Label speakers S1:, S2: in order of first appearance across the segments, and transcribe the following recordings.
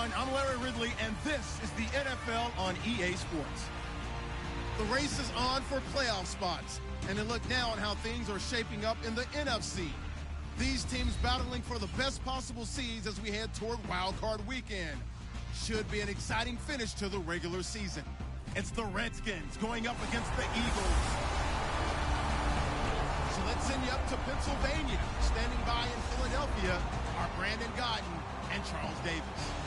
S1: everyone. I'm Larry Ridley, and this is the NFL on EA Sports. The race is on for playoff spots, and a look now on how things are shaping up in the NFC. These teams battling for the best possible seeds as we head toward Wild Card Weekend. Should be an exciting finish to the regular season. It's the Redskins going up against the Eagles. So let's send you up to Pennsylvania. Standing by in Philadelphia are Brandon Godden and Charles Davis.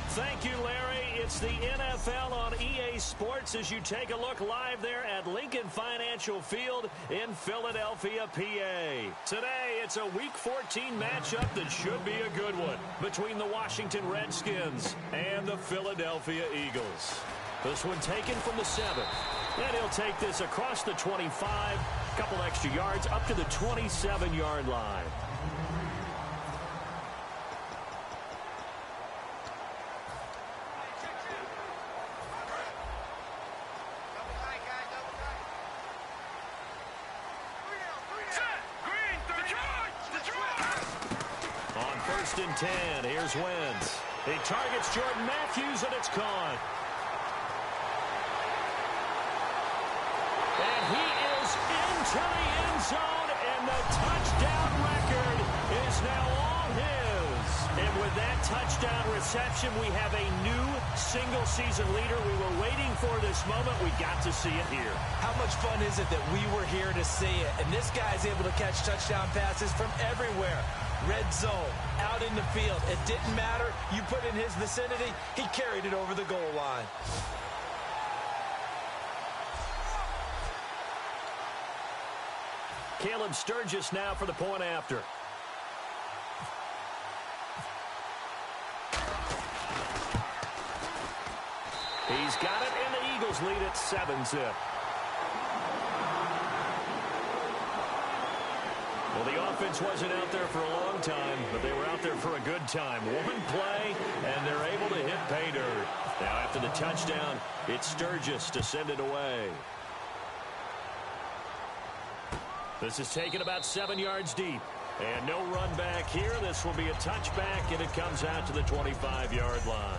S2: Thank you, Larry. It's the NFL on EA Sports as you take a look live there at Lincoln Financial Field in Philadelphia, PA. Today, it's a Week 14 matchup that should be a good one between the Washington Redskins and the Philadelphia Eagles. This one taken from the 7th. And he'll take this across the 25, a couple extra yards up to the 27-yard line. On 1st and 10, here's Wentz. He targets Jordan Matthews, and it's caught. And he is into the end zone, and the touchdown record is now all his. And with that touchdown reception, we have a new single-season leader. We were waiting for this moment. We got to see it here.
S3: How much fun is it that we were here to see it? And this guy's able to catch touchdown passes from everywhere. Red zone, out in the field. It didn't matter. You put in his vicinity, he carried it over the goal line.
S2: Caleb Sturgis now for the point after. He's got it, and the Eagles lead at 7-zip. Well, the offense wasn't out there for a long time, but they were out there for a good time. One play, and they're able to hit pay dirt. Now, after the touchdown, it's Sturgis to send it away. This is taken about 7 yards deep. And no run back here. This will be a touchback, and it comes out to the 25-yard line.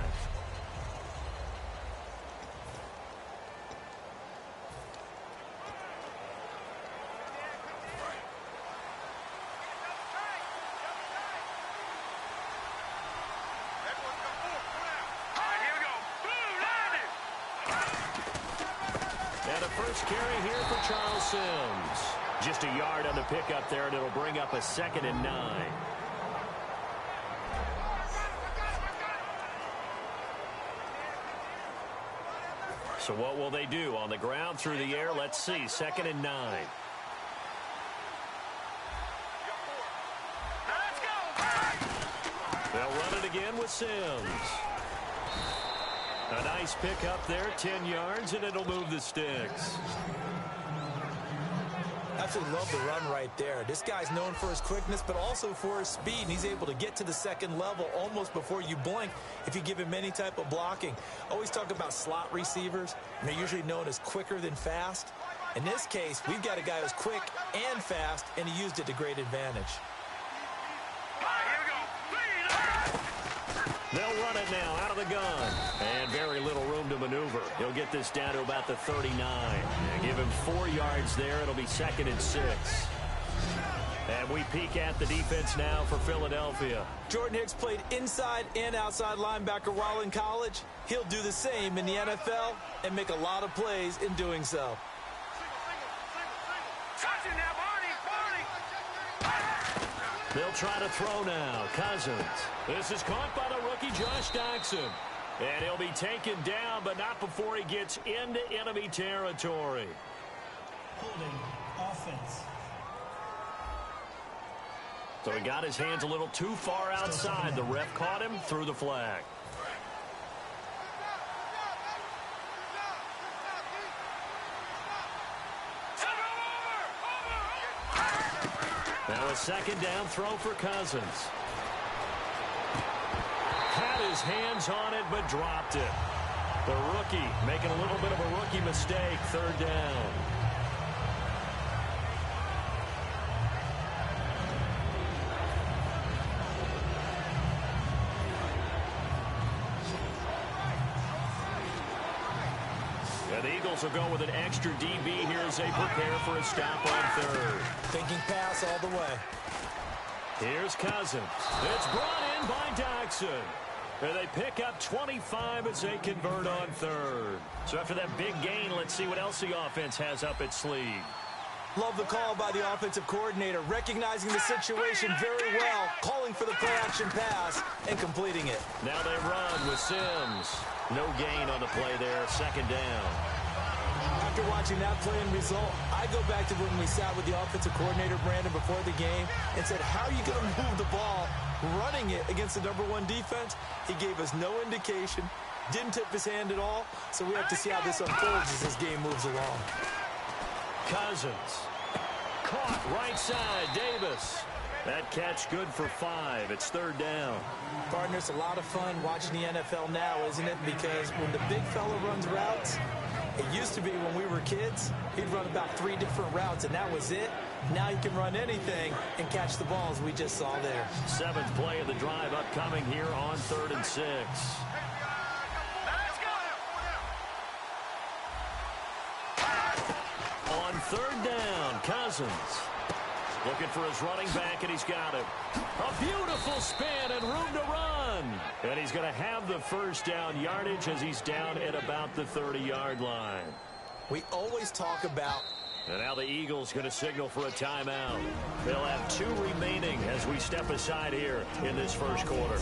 S2: And a first carry here for Charles Sims. Just a yard on the pickup there, and it'll bring up a 2nd and 9. So what will they do? On the ground, through the air, let's see. 2nd and 9. They'll run it again with Sims. A nice pickup there, 10 yards, and it'll move the sticks.
S3: Absolutely love the run right there. This guy's known for his quickness, but also for his speed, and he's able to get to the 2nd level almost before you blink if you give him any type of blocking. Always talk about slot receivers, and they're usually known as quicker than fast. In this case, we've got a guy who's quick and fast, and he used it to great advantage.
S2: They'll run it now out of the gun. And very little room to maneuver. He'll get this down to about the 39. And give him 4 yards there. It'll be 2nd and 6. And we peek at the defense now for Philadelphia.
S3: Jordan Hicks played inside and outside linebacker while in college. He'll do the same in the NFL and make a lot of plays in doing so.
S2: They'll try to throw now. Cousins. This is caught by the rookie Josh Doctson. And he'll be taken down, but not before he gets into enemy territory.
S4: Holding offense.
S2: So he got his hands a little too far outside. The ref caught him, threw the flag. Now a 2nd down throw for Cousins. Had his hands on it, but dropped it. The rookie making a little bit of a rookie mistake, 3rd down. Eagles will go with an extra DB here as they prepare for a stop on third.
S3: Thinking pass all the way.
S2: Here's Cousins. It's brought in by Doxson. And they pick up 25 as they convert on third. So after that big gain, let's see what else the offense has up its sleeve.
S3: Love the call by the offensive coordinator, recognizing the situation very well, calling for the play-action pass, and completing it.
S2: Now they run with Sims. No gain on the play there, second down.
S3: After watching that play and result, I go back to when we sat with the offensive coordinator, Brandon, before the game and said, how are you going to move the ball running it against the #1 defense? He gave us no indication, didn't tip his hand at all, so we have to see how this unfolds as this game moves along.
S2: Cousins. Caught right side, Davis. That catch good for 5. It's third down.
S3: Partner, it's a lot of fun watching the NFL now, isn't it? Because when the big fella runs routes, it used to be when we were kids, he'd run about 3 different routes, and that was it. Now he can run anything and catch the balls we just saw there.
S2: 7th play of the drive upcoming here on 3rd and 6. On 3rd down, Cousins. Looking for his running back, and he's got it. A beautiful spin and room to run. And he's going to have the first down yardage as he's down at about the 30-yard line.
S3: We always talk about...
S2: And now the Eagles going to signal for a timeout. They'll have 2 remaining as we step aside here in this first quarter.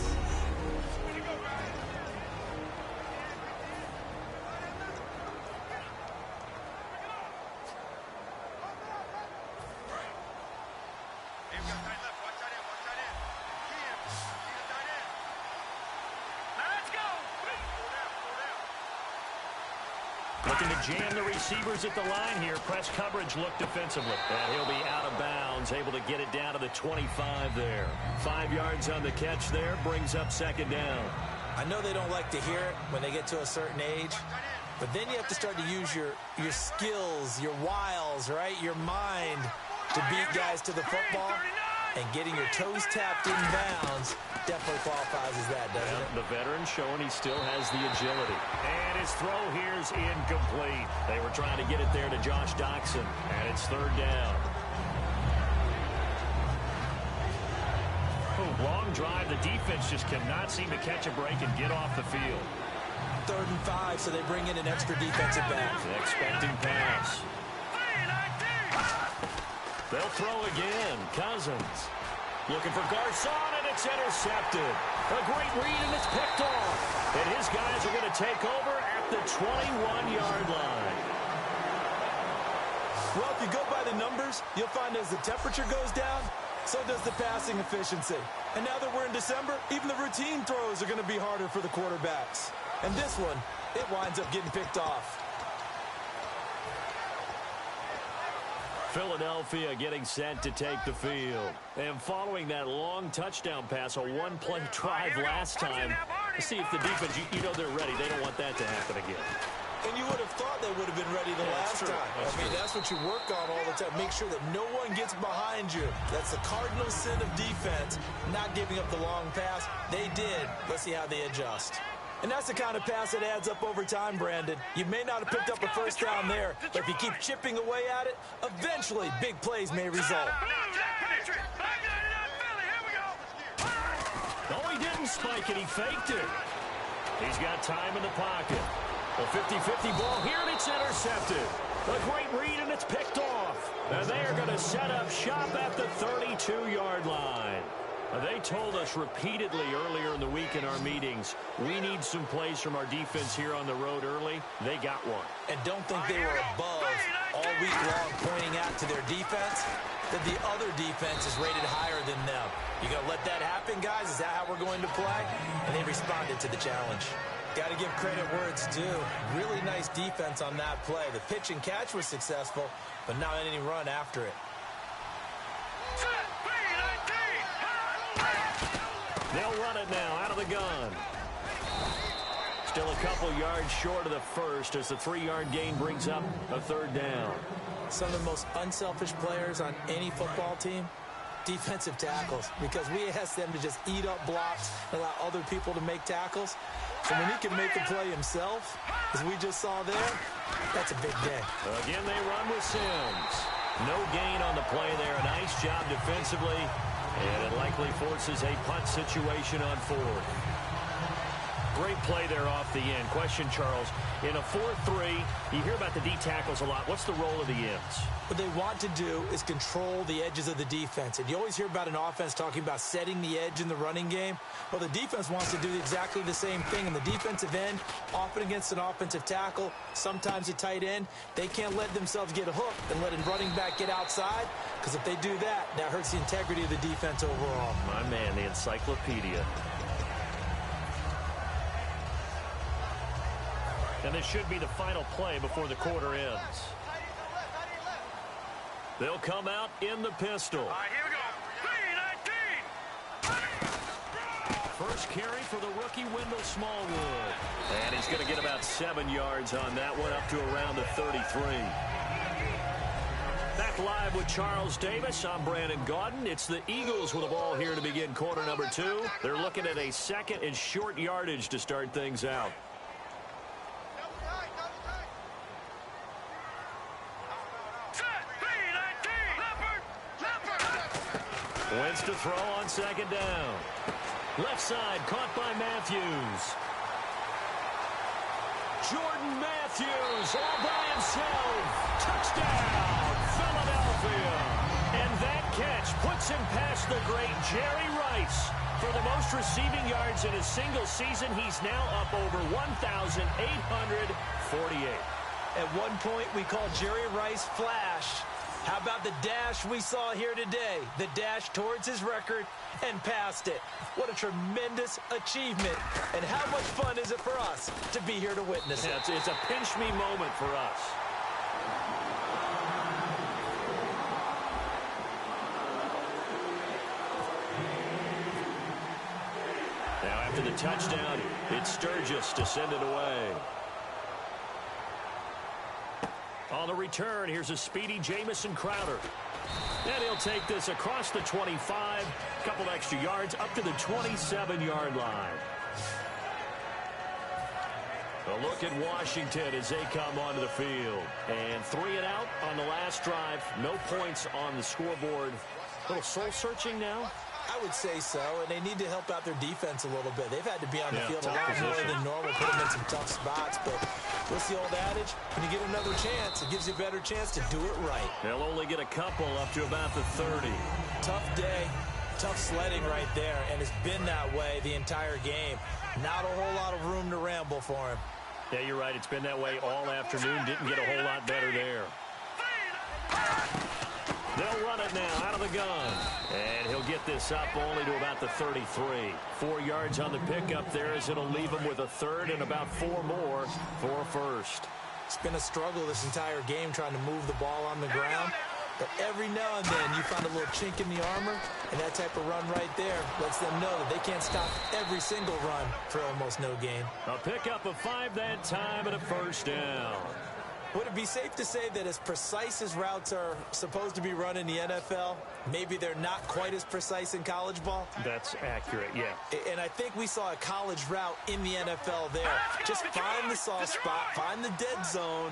S2: Looking to jam the receivers at the line here. Press coverage look defensively. And he'll be out of bounds, able to get it down to the 25 there. 5 yards on the catch there, brings up second down.
S3: I know they don't like to hear it when they get to a certain age, but then you have to start to use your skills, your wiles, right? Your mind to beat guys to the football. And getting your toes tapped in bounds definitely qualifies as that, doesn't it?
S2: The veteran showing he still has the agility. And his throw here's incomplete. They were trying to get it there to Josh Doxson, and it's third down. Long drive. The defense just cannot seem to catch a break and get off the field.
S3: 3rd and 5, so they bring in an extra defensive back.
S2: Expecting pass. They'll throw again. Cousins looking for Garcon, and it's intercepted. A great read, and it's picked off. And his guys are going to take over at the 21-yard line.
S3: Well, if you go by the numbers, you'll find as the temperature goes down, so does the passing efficiency. And now that we're in December, even the routine throws are going to be harder for the quarterbacks. And this one, it winds up getting picked off.
S2: Philadelphia getting set to take the field. And following that long touchdown pass, a one-play drive last time, to see if the defense, you know they're ready. They don't want that to happen again.
S3: And you would have thought they would have been ready the last time. That's what you work on all the time. Make sure that no one gets behind you. That's the cardinal sin of defense, not giving up the long pass. They did. Let's see how they adjust. And that's the kind of pass that adds up over time, Brandon. You may not have picked up a first down there, but if you keep chipping away at it, eventually big plays may result.
S2: No, he didn't spike it. He faked it. He's got time in the pocket. A 50-50 ball here, and it's intercepted. A great read, and it's picked off. And they are going to set up shop at the 32-yard line. They told us repeatedly earlier in the week in our meetings, we need some plays from our defense here on the road early. They got one.
S3: And don't think they were above all week long pointing out to their defense that the other defense is rated higher than them. You going to let that happen, guys? Is that how we're going to play? And they responded to the challenge. Got to give credit where it's due. Really nice defense on that play. The pitch and catch was successful, but not any run after it.
S2: They'll run it now out of the gun. Still a couple yards short of the first as the 3-yard gain brings up a third down.
S3: Some of the most unselfish players on any football team defensive tackles, because we ask them to just eat up blocks and allow other people to make tackles. So when he can make a play himself, as we just saw there, that's a big day.
S2: Again, they run with Sims. No gain on the play there. A nice job defensively, and it likely forces a punt situation on fourth. Great play there off the end. Question, Charles, in a 4-3, you hear about the D tackles a lot. What's the role of the ends?
S3: What they want to do is control the edges of the defense. And you always hear about an offense talking about setting the edge in the running game. Well, the defense wants to do exactly the same thing. And the defensive end, often against an offensive tackle, sometimes a tight end, they can't let themselves get hooked and let a running back get outside, because if they do that, that hurts the integrity of the defense overall.
S2: My man, the encyclopedia. And this should be the final play before the quarter ends. They'll come out in the pistol.
S5: All right, here we go. 3-19.
S2: First carry for the rookie Wendell Smallwood. And he's going to get about 7 yards on that one, up to around the 33. Back live with Charles Davis. I'm Brandon Gaudin. It's the Eagles with the ball here to begin quarter number 2. They're looking at a second and short yardage to start things out. Wentz to throw on second down. Left side caught by Matthews. Jordan Matthews all by himself. Touchdown, Philadelphia. And that catch puts him past the great Jerry Rice. For the most receiving yards in a single season, he's now up over 1,848.
S3: At one point, we called Jerry Rice Flash. How about the dash we saw here today? The dash towards his record and past it. What a tremendous achievement. And how much fun is it for us to be here to witness it?
S2: Yeah, it's a pinch-me moment for us. Now after the touchdown, it's Sturgis to send it away. On the return, here's a speedy Jamison Crowder. And he'll take this across the 25, a couple extra yards, up to the 27-yard line. A look at Washington as they come onto the field. And 3 and out on the last drive. No points on the scoreboard. A little soul-searching now.
S3: I would say so, and they need to help out their defense a little bit. They've had to be on the field a lot more than normal, put them in some tough spots. But what's the old adage? When you get another chance, it gives you a better chance to do it right.
S2: They'll only get a couple up to about the 30.
S3: Tough day, tough sledding right there, and it's been that way the entire game. Not a whole lot of room to ramble for him.
S2: Yeah, you're right. It's been that way all afternoon. Didn't get a whole lot better there. They'll run it now out of the gun. And he'll get this up only to about the 33. 4 yards on the pickup there, as it'll leave him with a third and about 4 more for a first.
S3: It's been a struggle this entire game trying to move the ball on the ground. But every now and then you find a little chink in the armor, and that type of run right there lets them know that they can't stop every single run for almost no gain.
S2: A pickup of 5 that time and a first down.
S3: Would it be safe to say that as precise as routes are supposed to be run in the NFL, maybe they're not quite as precise in college ball?
S2: That's accurate, yeah.
S3: And I think we saw a college route in the NFL there. Just find the soft spot, find the dead zone,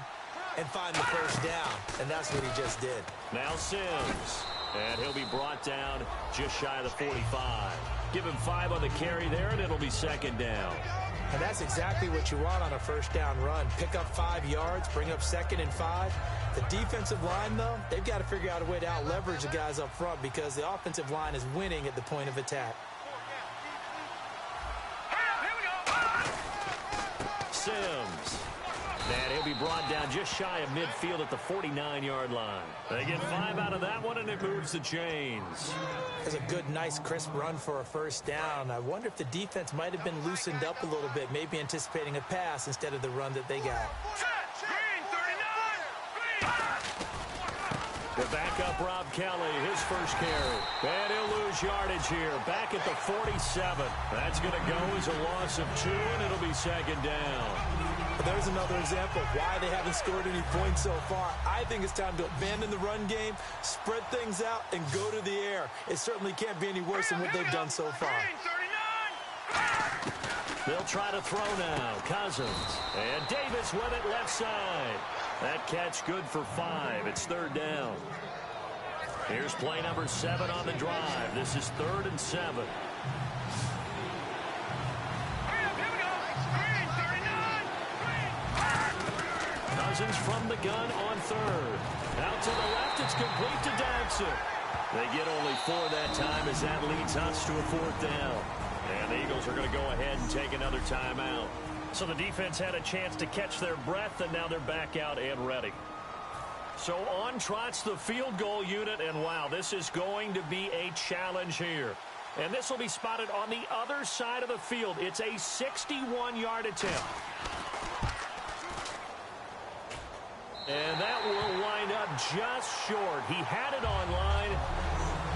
S3: and find the first down. And that's what he just did.
S2: Now Sims. And he'll be brought down just shy of the 45. Give him 5 on the carry there, and it'll be second down.
S3: And that's exactly what you want on a first down run. Pick up 5 yards, bring up 2nd and 5. The defensive line, though, they've got to figure out a way to out-leverage the guys up front, because the offensive line is winning at the point of attack.
S2: Sims. And he'll be brought down just shy of midfield at the 49-yard line. They get 5 out of that one, and it moves the chains.
S3: It's a good, nice, crisp run for a first down. I wonder if the defense might have been loosened up a little bit, maybe anticipating a pass instead of the run that they got.
S2: The backup Rob Kelly, his first carry. And he'll lose yardage here, back at the 47. That's going to go as a loss of 2, and it'll be second down.
S3: There's another example of why they haven't scored any points so far. I think it's time to abandon the run game, spread things out, and go to the air. It certainly can't be any worse than what they've done so far.
S2: They'll try to throw now. Cousins. And Davis with it left side. That catch good for 5. It's third down. Here's play number 7 on the drive. This is 3rd and 7. Cousins from the gun on 3rd. Out to the left, it's complete to Dodson. They get only 4 that time as that leads us to a 4th down. And the Eagles are going to go ahead and take another timeout. So the defense had a chance to catch their breath, and now they're back out and ready. So on trots the field goal unit, and wow, this is going to be a challenge here. And this will be spotted on the other side of the field. It's a 61-yard attempt. And that will wind up just short. He had it online.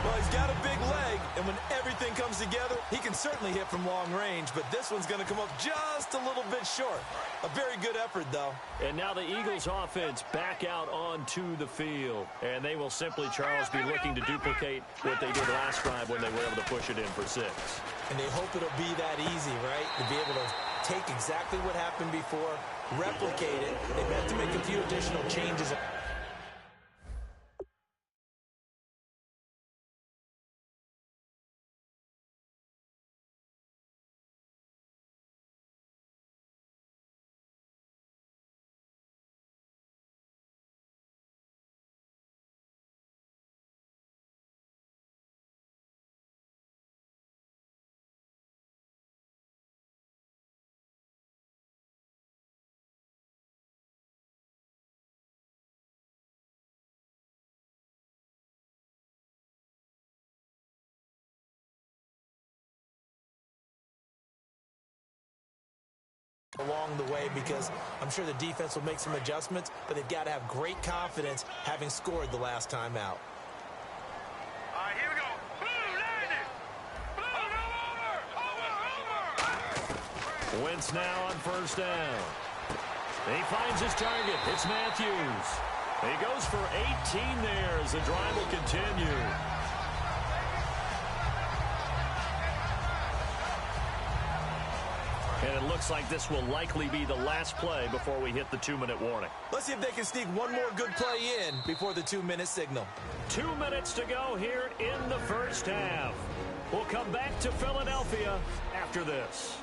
S3: Well, he's got a big leg, and when everything comes together, he can certainly hit from long range, but this one's going to come up just a little bit short. A very good effort, though.
S2: And now the Eagles offense back out onto the field. And they will simply, Charles, be looking to duplicate what they did last drive when they were able to push it in for 6.
S3: And they hope it'll be that easy, right? To be able to take exactly what happened before, replicate it. They've had to make a few additional changes. Along the way, because I'm sure the defense will make some adjustments, but they've got to have great confidence having scored the last time out.
S5: All right, here we go. Blue, landed. Blue, over.
S2: Wentz now on 1st down. He finds his target. It's Matthews. He goes for 18 there as the drive will continue. And it looks like this will likely be the last play before we hit the 2-minute warning.
S3: Let's see if they can sneak one more good play in before the 2-minute signal.
S2: 2 minutes to go here in the first half. We'll come back to Philadelphia after this.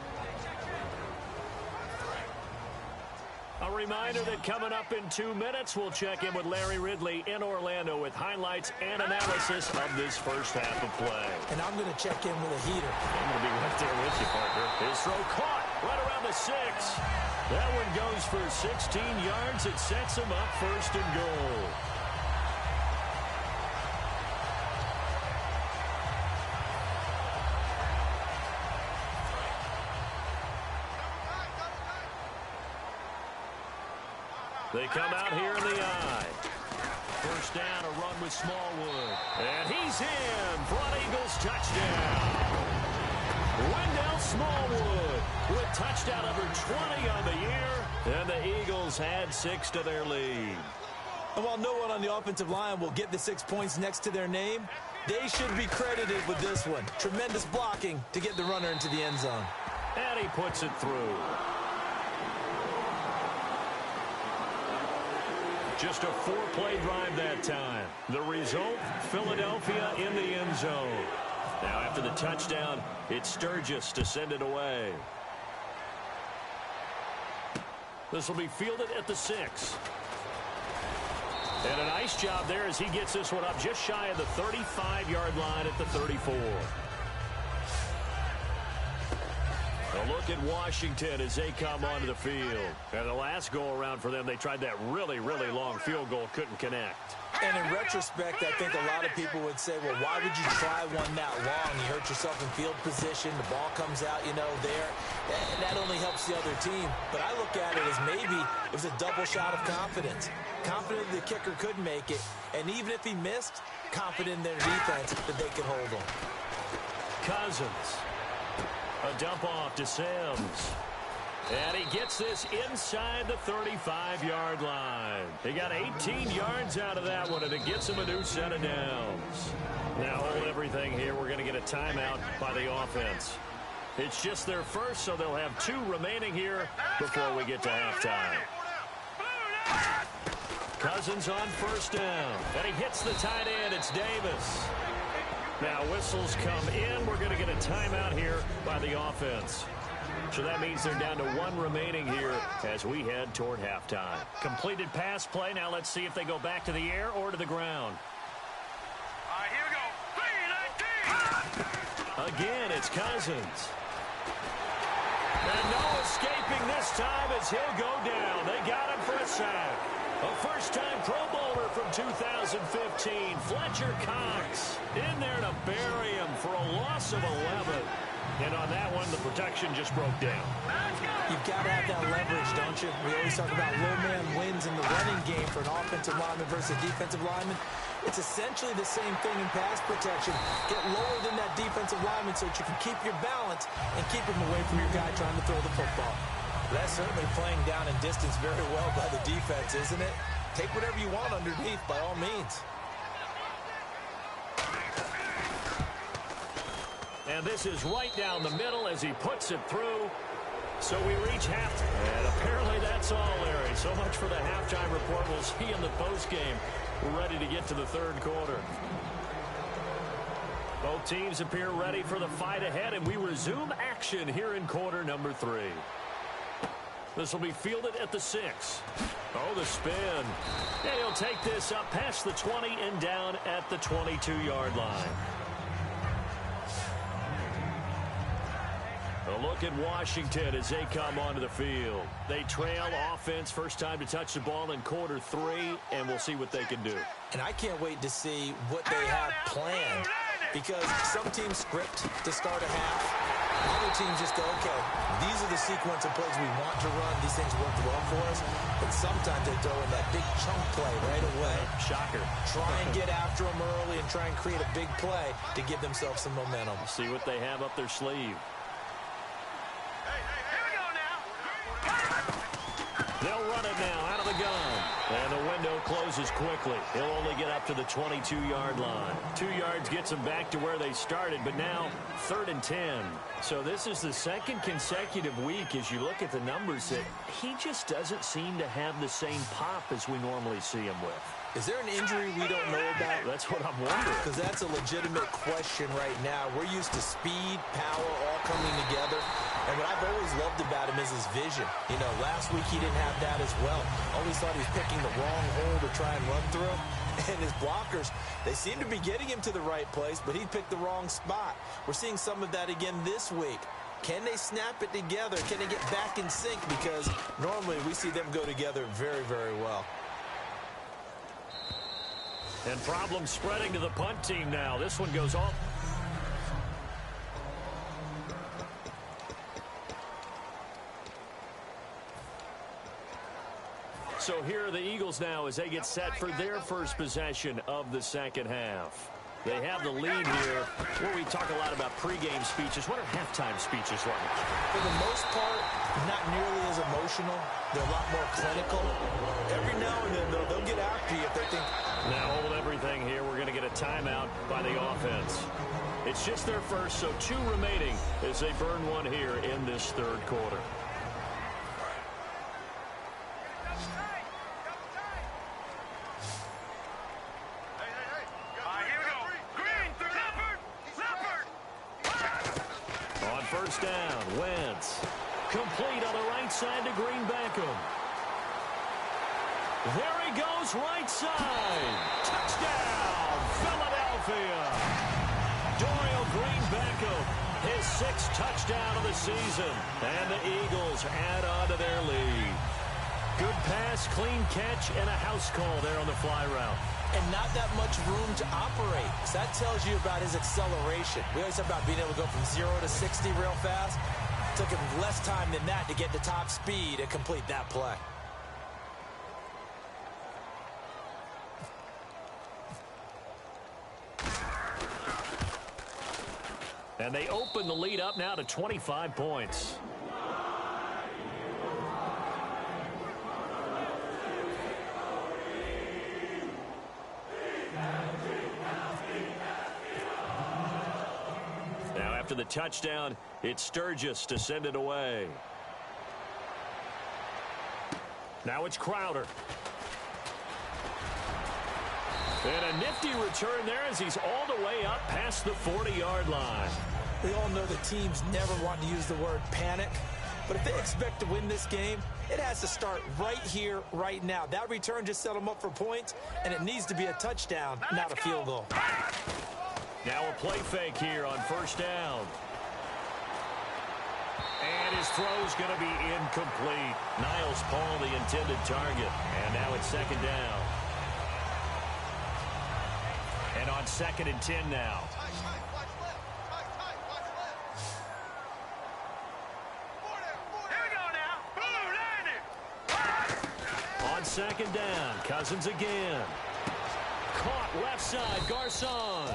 S2: A reminder that coming up in 2 minutes, we'll check in with Larry Ridley in Orlando with highlights and analysis of this first half of play.
S3: And I'm going to check in with a heater.
S2: I'm going to be right there with you, partner. His throw caught right around the 6. That one goes for 16 yards. It sets him up 1st and goal. They come out here in the I. 1st down, a run with Smallwood. And he's in for an Eagles touchdown. Wendell Smallwood with touchdown number 20 on the year. And the Eagles add 6 to their lead.
S3: And while no one on the offensive line will get the 6 points next to their name, they should be credited with this one. Tremendous blocking to get the runner into the end zone.
S2: And he puts it through. Just a 4-play drive that time. The result, Philadelphia in the end zone. Now after the touchdown, it's Sturgis to send it away. This will be fielded at the 6. And a nice job there as he gets this one up just shy of the 35-yard line at the 34. A look at Washington as they come onto the field. And the last go-around for them, they tried that really, really long field goal, couldn't connect.
S3: And in retrospect, I think a lot of people would say, well, why would you try one that long? You hurt yourself in field position. The ball comes out, there. That that only helps the other team. But I look at it as maybe it was a double shot of confidence. Confident the kicker could make it, and even if he missed, confident in their defense that they could hold him.
S2: Cousins. A dump off to Sims. And he gets this inside the 35-yard line. He got 18 yards out of that one, and it gets him a new set of downs. Now hold everything here. We're going to get a timeout by the offense. It's just their first, so they'll have 2 remaining here before we get to halftime. Cousins on first down, and he hits the tight end. It's Davis. Now whistles come in. We're going to get a timeout here by the offense. So that means they're down to 1 remaining here as we head toward halftime. Completed pass play. Now let's see if they go back to the air or to the ground.
S5: All right, here we go. 3-19.
S2: Again, it's Cousins. And no escaping this time as he'll go down. They got him for a sack. A first-time Pro Bowler from 2015, Fletcher Cox, in there to bury him for a loss of 11. And on that one, the protection just broke down.
S3: You've got to have that leverage, don't you? We always talk about low man wins in the running game for an offensive lineman versus a defensive lineman. It's essentially the same thing in pass protection. Get lower than that defensive lineman so that you can keep your balance and keep him away from your guy trying to throw the football. That's certainly playing down in distance very well by the defense, isn't it? Take whatever you want underneath by all means.
S2: And this is right down the middle as he puts it through. So we reach half. And apparently that's all, Larry. So much for the halftime report. We'll see in the postgame. We're ready to get to the third quarter. Both teams appear ready for the fight ahead, and we resume action here in quarter number 3. This will be fielded at the 6. Oh, the spin. And he'll take this up past the 20 and down at the 22-yard line. A look at Washington as they come onto the field. They trail offense, first time to touch the ball in quarter 3, and we'll see what they can do.
S3: And I can't wait to see what they have planned, because some teams script to start a half. Other teams just go, okay, these are the sequence of plays we want to run. These things work well for us. But sometimes they throw in that big chunk play right away.
S2: Shocker.
S3: Try and get after them early and try and create a big play to give themselves some momentum.
S2: See what they have up their sleeve. They'll run it now out of the gun. And the window closes quickly. He'll only get up to the 22-yard line. 2 yards gets them back to where they started, but now 3rd and 10. So this is the second consecutive week, as you look at the numbers, that he just doesn't seem to have the same pop as we normally see him with.
S3: Is there an injury we don't know about?
S2: That's what I'm wondering.
S3: Because that's a legitimate question right now. We're used to speed, power, all coming together. And what I've always loved about him is his vision. You know, last week he didn't have that as well. Always thought he was picking the wrong hole to try and run through. And his blockers, they seem to be getting him to the right place, but he picked the wrong spot. We're seeing some of that again this week. Can they snap it together? Can they get back in sync? Because normally we see them go together very, very well.
S2: And problems spreading to the punt team now. This one goes off. So here are the Eagles now as they get set for their first possession of the second half. They have the lead here. Where we talk a lot about pregame speeches. What are halftime speeches like?
S3: For the most part, not nearly as emotional. They're a lot more clinical. Every now and then, though, they'll get after you if they think.
S2: Now hold everything here. We're going to get a timeout by the offense. It's just their first, so 2 remaining as they burn one here in this third quarter. First down, Wentz. Complete on the right side to Green Beckham. There he goes, right side. Touchdown, Philadelphia. Dorial Green Beckham, his 6th touchdown of the season. And the Eagles add on to their lead. Good pass, clean catch, and a house call there on the fly route.
S3: And not that much room to operate. So that tells you about his acceleration. We always talk about being able to go from 0 to 60 real fast. Took him less time than that to get to top speed and complete that play.
S2: And they open the lead up now to 25 points. Now after the touchdown, it's Sturgis to send it away. Now it's Crowder. And a nifty return there as he's all the way up past the 40-yard line.
S3: We all know the teams never want to use the word panic, but if they expect to win this game, it has to start right here, right now. That return just set them up for points, and it needs to be a touchdown, not a field goal.
S2: Now a play fake here on first down. And his throw's going to be incomplete. Niles Paul, the intended target. And now it's second down. And on 2nd and 10 now. On 2nd down, Cousins again. Caught left side, Garcon.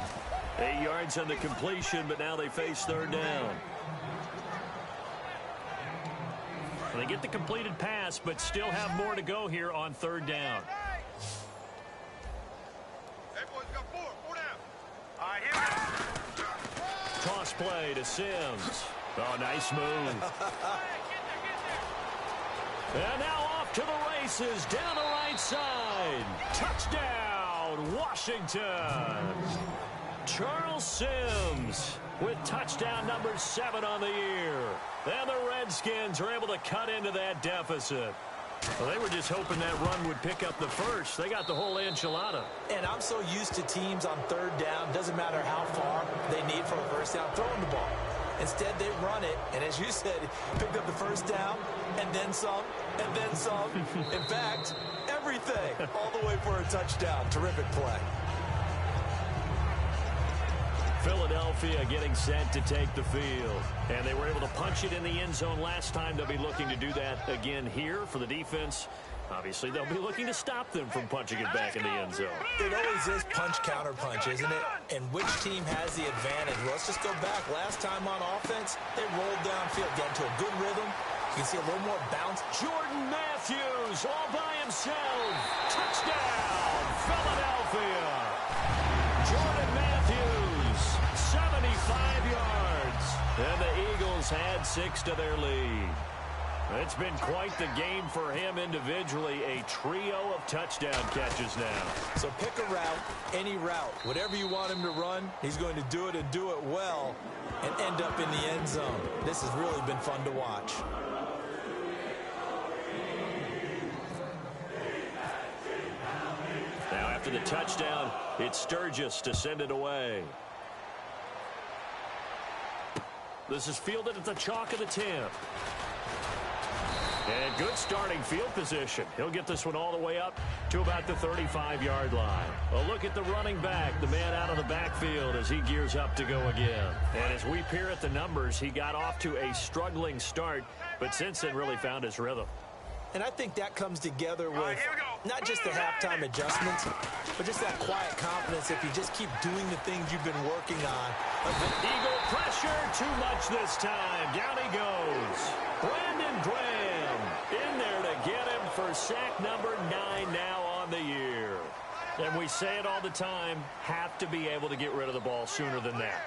S2: 8 yards on the completion, but now they face 3rd down. They get the completed pass, but still have more to go here on 3rd down. Toss play to Sims. Oh, nice move. And now off to the races, down the right side. Touchdown, Washington. Charles Sims with touchdown number 7 on the year. And the Redskins are able to cut into that deficit. Well, they were just hoping that run would pick up the first. They got the whole enchilada.
S3: And I'm so used to teams on 3rd down, doesn't matter how far they need for a first down, throwing the ball. Instead, they run it, and as you said, picked up the first down, and then some, and then some. In fact, everything, all the way for a touchdown. Terrific play.
S2: Philadelphia getting set to take the field. And they were able to punch it in the end zone last time. They'll be looking to do that again here for the defense. Obviously, they'll be looking to stop them from punching it back in the end zone.
S3: It always is punch-counter-punch, isn't it? And which team has the advantage? Well, let's just go back. Last time on offense, they rolled downfield, got into a good rhythm. You can see a little more bounce.
S2: Jordan Matthews all by himself. Touchdown, Philadelphia. Jordan Matthews, 75 yards. And the Eagles add 6 to their lead. It's been quite the game for him individually. A trio of touchdown catches now.
S3: So pick a route, any route. Whatever you want him to run, he's going to do it and do it well and end up in the end zone. This has really been fun to watch.
S2: Now after the touchdown, it's Sturgis to send it away. This is fielded at the chalk of the 10. And good starting field position. He'll get this one all the way up to about the 35-yard line. A look at the running back, the man out of the backfield as he gears up to go again. And as we peer at the numbers, he got off to a struggling start, but since then really found his rhythm.
S3: And I think that comes together with not just the halftime adjustments, but just that quiet confidence if you just keep doing the things you've been working on.
S2: Eagle pressure, too much this time. Down he goes. Brandon Graham in there to get him for sack number 9 now on the year. And we say it all the time, have to be able to get rid of the ball sooner than that.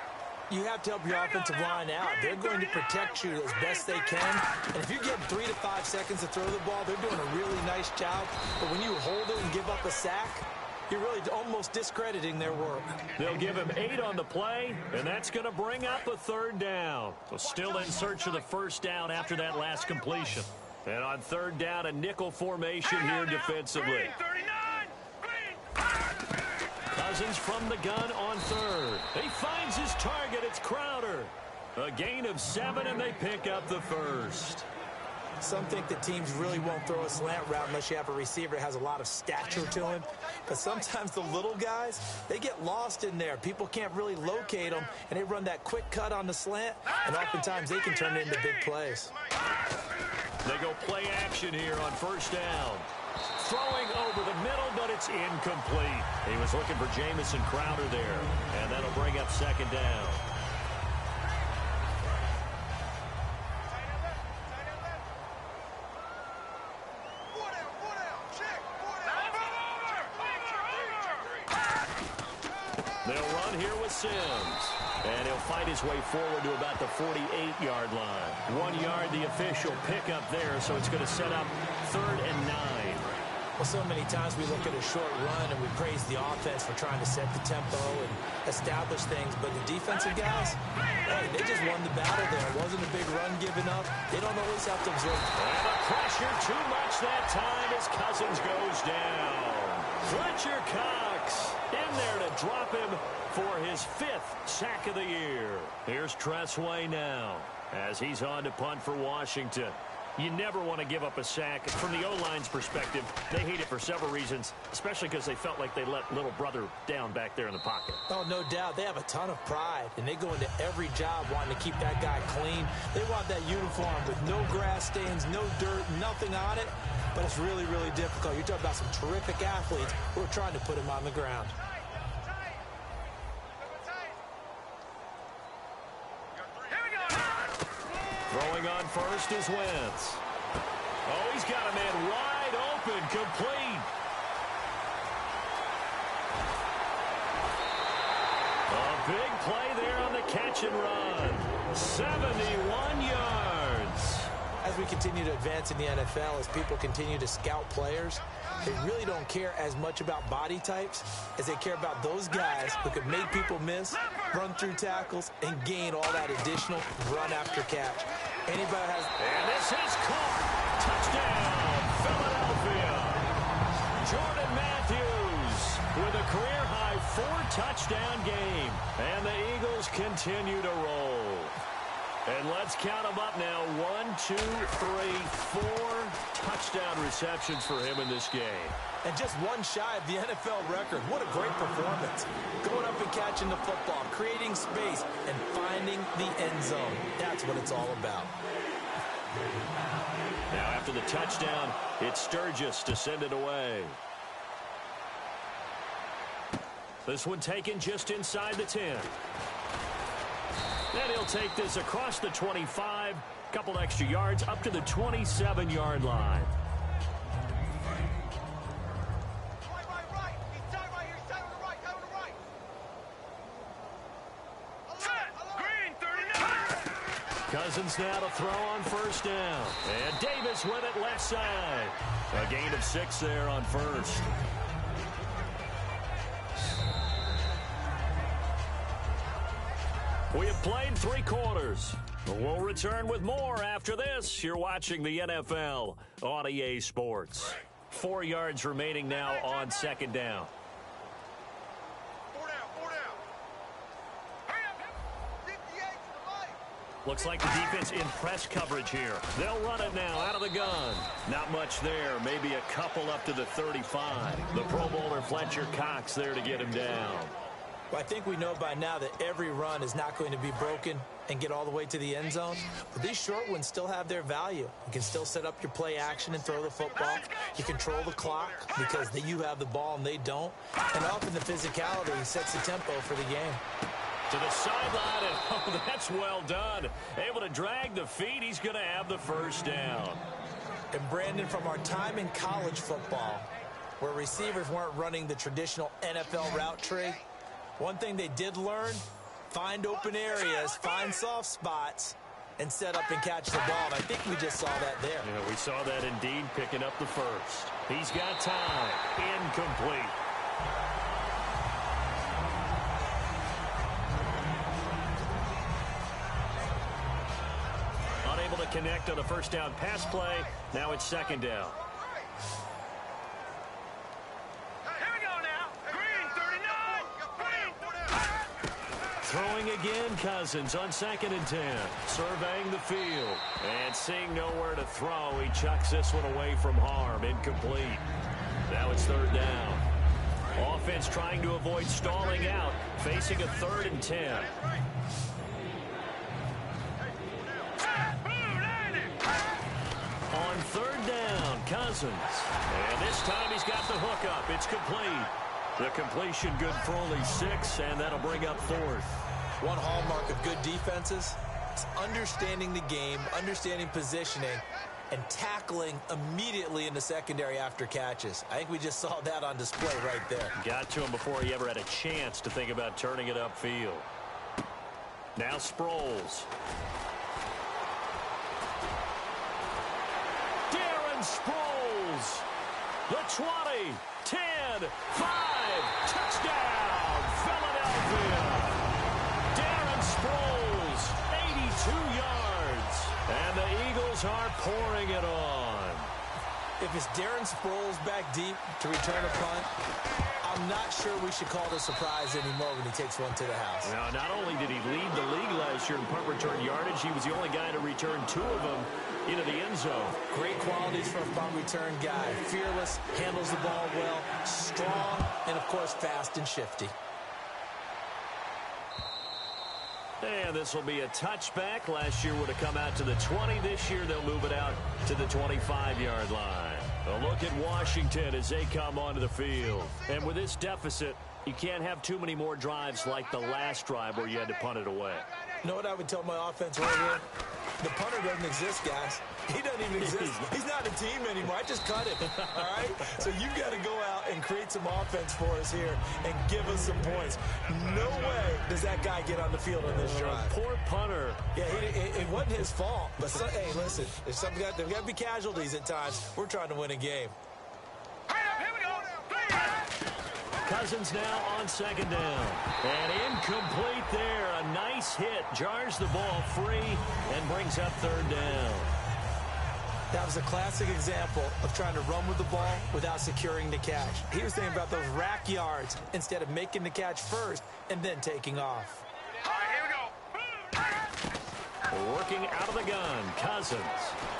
S3: You have to help your offensive line out. They're going to protect you as best they can. And if you get 3 to 5 seconds to throw the ball, they're doing a really nice job. But when you hold it and give up a sack, you're really almost discrediting their work.
S2: They'll give him 8 on the play, and that's going to bring up a 3rd down. So still in search of the first down after that last completion. And on 3rd down, a nickel formation here defensively. Cousins from the gun on 3rd. He finds his target. It's Crowder. A gain of 7, and they pick up the first.
S3: Some think that teams really won't throw a slant route unless you have a receiver that has a lot of stature to him. But sometimes the little guys, they get lost in there. People can't really locate them, and they run that quick cut on the slant, and oftentimes they can turn it into big plays.
S2: They go play action here on first down. Throwing over the middle, but it's incomplete. He was looking for Jamison Crowder there, and that'll bring up second down. They'll run here with Sims. And he'll fight his way forward to about the 48-yard line. 1 yard, the official pickup there, so it's going to set up 3rd and 9.
S3: Well, so many times we look at a short run and we praise the offense for trying to set the tempo and establish things. But the defensive guys, hey, they just won the battle there. It wasn't a big run given up. They don't always have to absorb.
S2: And the pressure too much that time as Cousins goes down. Fletcher Cox in there to drop him for his 5th sack of the year. Here's Tressway now as he's on to punt for Washington. You never want to give up a sack. From the O-line's perspective, they hate it for several reasons, especially because they felt like they let little brother down back there in the pocket.
S3: Oh, no doubt. They have a ton of pride, and they go into every job wanting to keep that guy clean. They want that uniform with no grass stains, no dirt, nothing on it. But it's really, really difficult. You're talking about some terrific athletes who are trying to put him on the ground.
S2: Throwing on first is Wentz. Oh, he's got a man wide open, complete. A big play there on the catch and run. 71 yards.
S3: As we continue to advance in the NFL, as people continue to scout players, they really don't care as much about body types as they care about those guys who can make people miss, run through tackles, and gain all that additional run after catch. Anybody has...
S2: And this is caught. Touchdown, Philadelphia. Jordan Matthews with a career-high 4-touchdown game. And the Eagles continue to roll. And let's count them up now. 1, 2, 3, 4 touchdown receptions for him in this game.
S3: And just one shy of the NFL record. What a great performance. Going up and catching the football, creating space, and finding the end zone. That's what it's all about.
S2: Now after the touchdown, it's Sturgis to send it away. This one taken just inside the 10. And he'll take this across the 25, couple extra yards up to the 27-yard line. Cousins now to throw on first down. And Davis with it left side. A gain of 6 there on first. We have played 3 quarters. We'll return with more after this. You're watching the NFL on EA Sports. 4 yards remaining now on second down.
S5: 4 down, 4 down. Hurry up. 58 to the right.
S2: Looks like the defense in press coverage here. They'll run it now out of the gun. Not much there. Maybe a couple up to the 35. The Pro Bowler Fletcher Cox there to get him down.
S3: Well, I think we know by now that every run is not going to be broken and get all the way to the end zone. But these short ones still have their value. You can still set up your play action and throw the football. You control the clock because you have the ball and they don't. And often the physicality sets the tempo for the game.
S2: To the sideline, and oh, that's well done. Able to drag the feet. He's going to have the first down.
S3: And Brandon, from our time in college football, where receivers weren't running the traditional NFL route tree, one thing they did learn, find open areas, find soft spots, and set up and catch the ball. And I think we just saw that there.
S2: Yeah, we saw that indeed, picking up the first. He's got time. Incomplete. Unable to connect on the first down pass play. Now it's second down. Throwing again, Cousins on 2nd and 10. Surveying the field. And seeing nowhere to throw, he chucks this one away from harm. Incomplete. Now it's 3rd down. Offense trying to avoid stalling out. Facing a 3rd and 10. On 3rd down, Cousins. And this time he's got the hook up. It's complete. The completion good for only 6, and that'll bring up 4th.
S3: One hallmark of good defenses is understanding the game, understanding positioning, and tackling immediately in the secondary after catches. I think we just saw that on display right there.
S2: Got to him before he ever had a chance to think about turning it upfield. Now Sproles. Sproles, the 20, 10, 5, touchdown, Philadelphia. Darren Sproles, 82 yards, and the Eagles are pouring it on.
S3: If it's Darren Sproles back deep to return a punt, I'm not sure we should call it a surprise anymore when he takes one to the house.
S2: Now, not only did he lead the league last year in punt return yardage, he was the only guy to return 2 of them into the end zone.
S3: Great qualities for a punt return guy. Fearless, handles the ball well, strong, and, of course, fast and shifty.
S2: And this will be a touchback. Last year would have come out to the 20. This year they'll move it out to the 25-yard line. A look at Washington as they come onto the field. And with this deficit, you can't have too many more drives like the last drive where you had to punt it away.
S3: You know what I would tell my offense right here? The punter doesn't exist, guys. He doesn't even exist. He's not a team anymore. I just cut him, all right? So you've got to go out and create some offense for us here and give us some points. No way does that guy get on the field on this drive.
S2: Poor punter.
S3: Yeah, it wasn't his fault. But, hey, listen, there's got to be casualties at times. We're trying to win a game.
S2: Cousins now on 2nd down. And incomplete there. A nice hit. Jars the ball free and brings up 3rd down.
S3: That was a classic example of trying to run with the ball without securing the catch. He was thinking about those rack yards instead of making the catch first and then taking off.
S5: All right, here we go.
S2: Working out of the gun. Cousins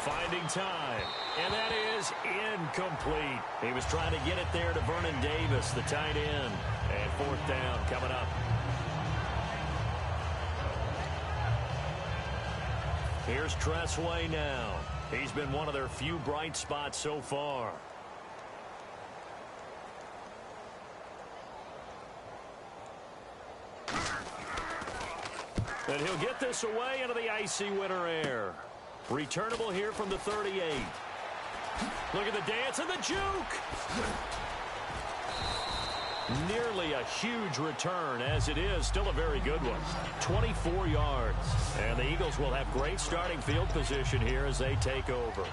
S2: finding time. And that is incomplete. He was trying to get it there to Vernon Davis, the tight end. And 4th down coming up. Here's Tressway now. He's been one of their few bright spots so far. And he'll get this away into the icy winter air. Returnable here from the 38. Look at the dance and the juke. Nearly a huge return, as it is still a very good one. 24 yards. And the Eagles will have great starting field position here as they take over.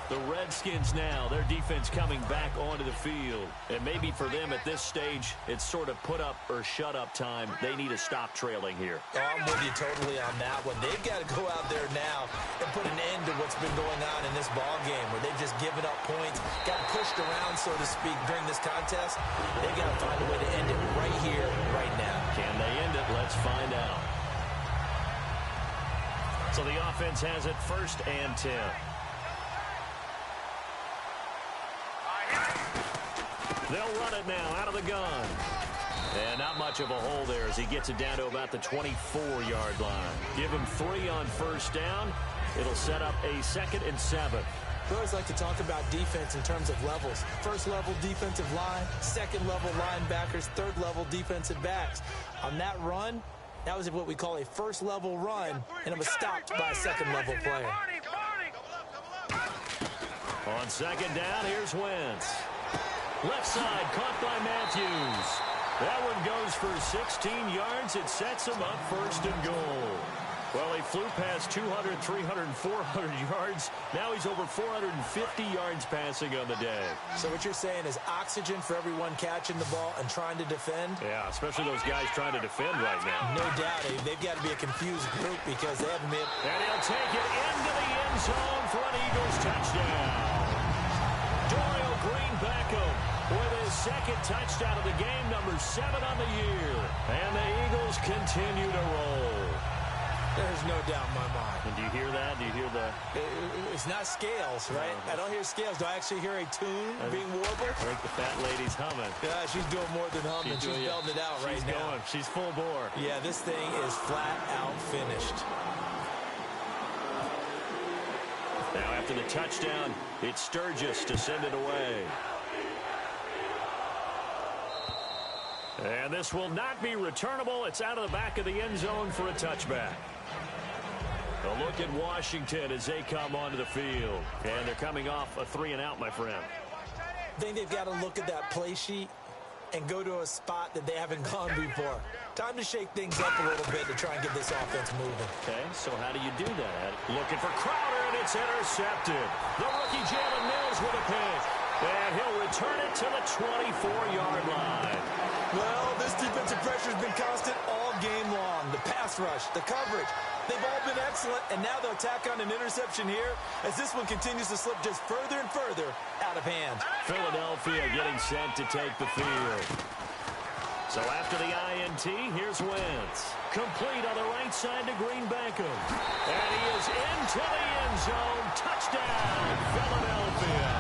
S2: The Redskins now, their defense coming back onto the field. And maybe for them at this stage, it's sort of put up or shut up time. They need to stop trailing here.
S3: Oh, I'm with you totally on that one. They've got to go out there now and put an end to what's been going on in this ball game where they've just given up points, got pushed around, so to speak, during this contest. They've got to find a way to end it right here, right now.
S2: Can they end it? Let's find out. So the offense has it 1st and 10. They'll run it now out of the gun. And not much of a hole there as he gets it down to about the 24-yard line. Give him 3 on 1st down. It'll set up a 2nd and 7.
S3: We always like to talk about defense in terms of levels. 1st level defensive line, 2nd level linebackers, 3rd level defensive backs. On that run, that was what we call a 1st level run, and it was stopped by a 2nd level player.
S2: On 2nd down, here's Wentz. Left side, caught by Matthews. That one goes for 16 yards. It sets him up 1st and goal. Well, he flew past 200, 300, 400 yards. Now he's over 450 yards passing on the day.
S3: So what you're saying is oxygen for everyone catching the ball and trying to defend?
S2: Yeah, especially those guys trying to defend right now.
S3: No doubt. They've got to be a confused group because they haven't been.
S2: And he'll take it into the end zone for an Eagles touchdown. Dorial Green Beckham with his his second touchdown of the game, number 7 on the year. And the Eagles continue to roll.
S3: There's no doubt in my mind.
S2: And do you hear that? Do you hear the...
S3: It's not scales, right? I don't hear scales. Do I actually hear a tune being warbled?
S2: I think the fat lady's humming.
S3: Yeah, she's doing more than humming. She's belting it out right now.
S2: She's full bore.
S3: Yeah, this thing is flat out finished.
S2: Now after the touchdown, it's Sturgis to send it away. And this will not be returnable. It's out of the back of the end zone for a touchback. A look at Washington as they come onto the field. And they're coming off a 3-and-out, my friend.
S3: I think they've got to look at that play sheet and go to a spot that they haven't gone before. Time to shake things up a little bit to try and get this offense moving.
S2: Okay, so how do you do that? Looking for Crowder, and it's intercepted. The rookie Jalen Mills with a pick. And he'll return it to the 24-yard line.
S3: Well, this defensive pressure has been constant all game long. The pass rush, the coverage, they've all been excellent, and now they'll tack on an interception here as this one continues to slip just further and further out of hand.
S2: Philadelphia getting set to take the field. So after the INT, here's Wentz. Complete on the right side to Green Beckham. And he is into the end zone. Touchdown, Philadelphia.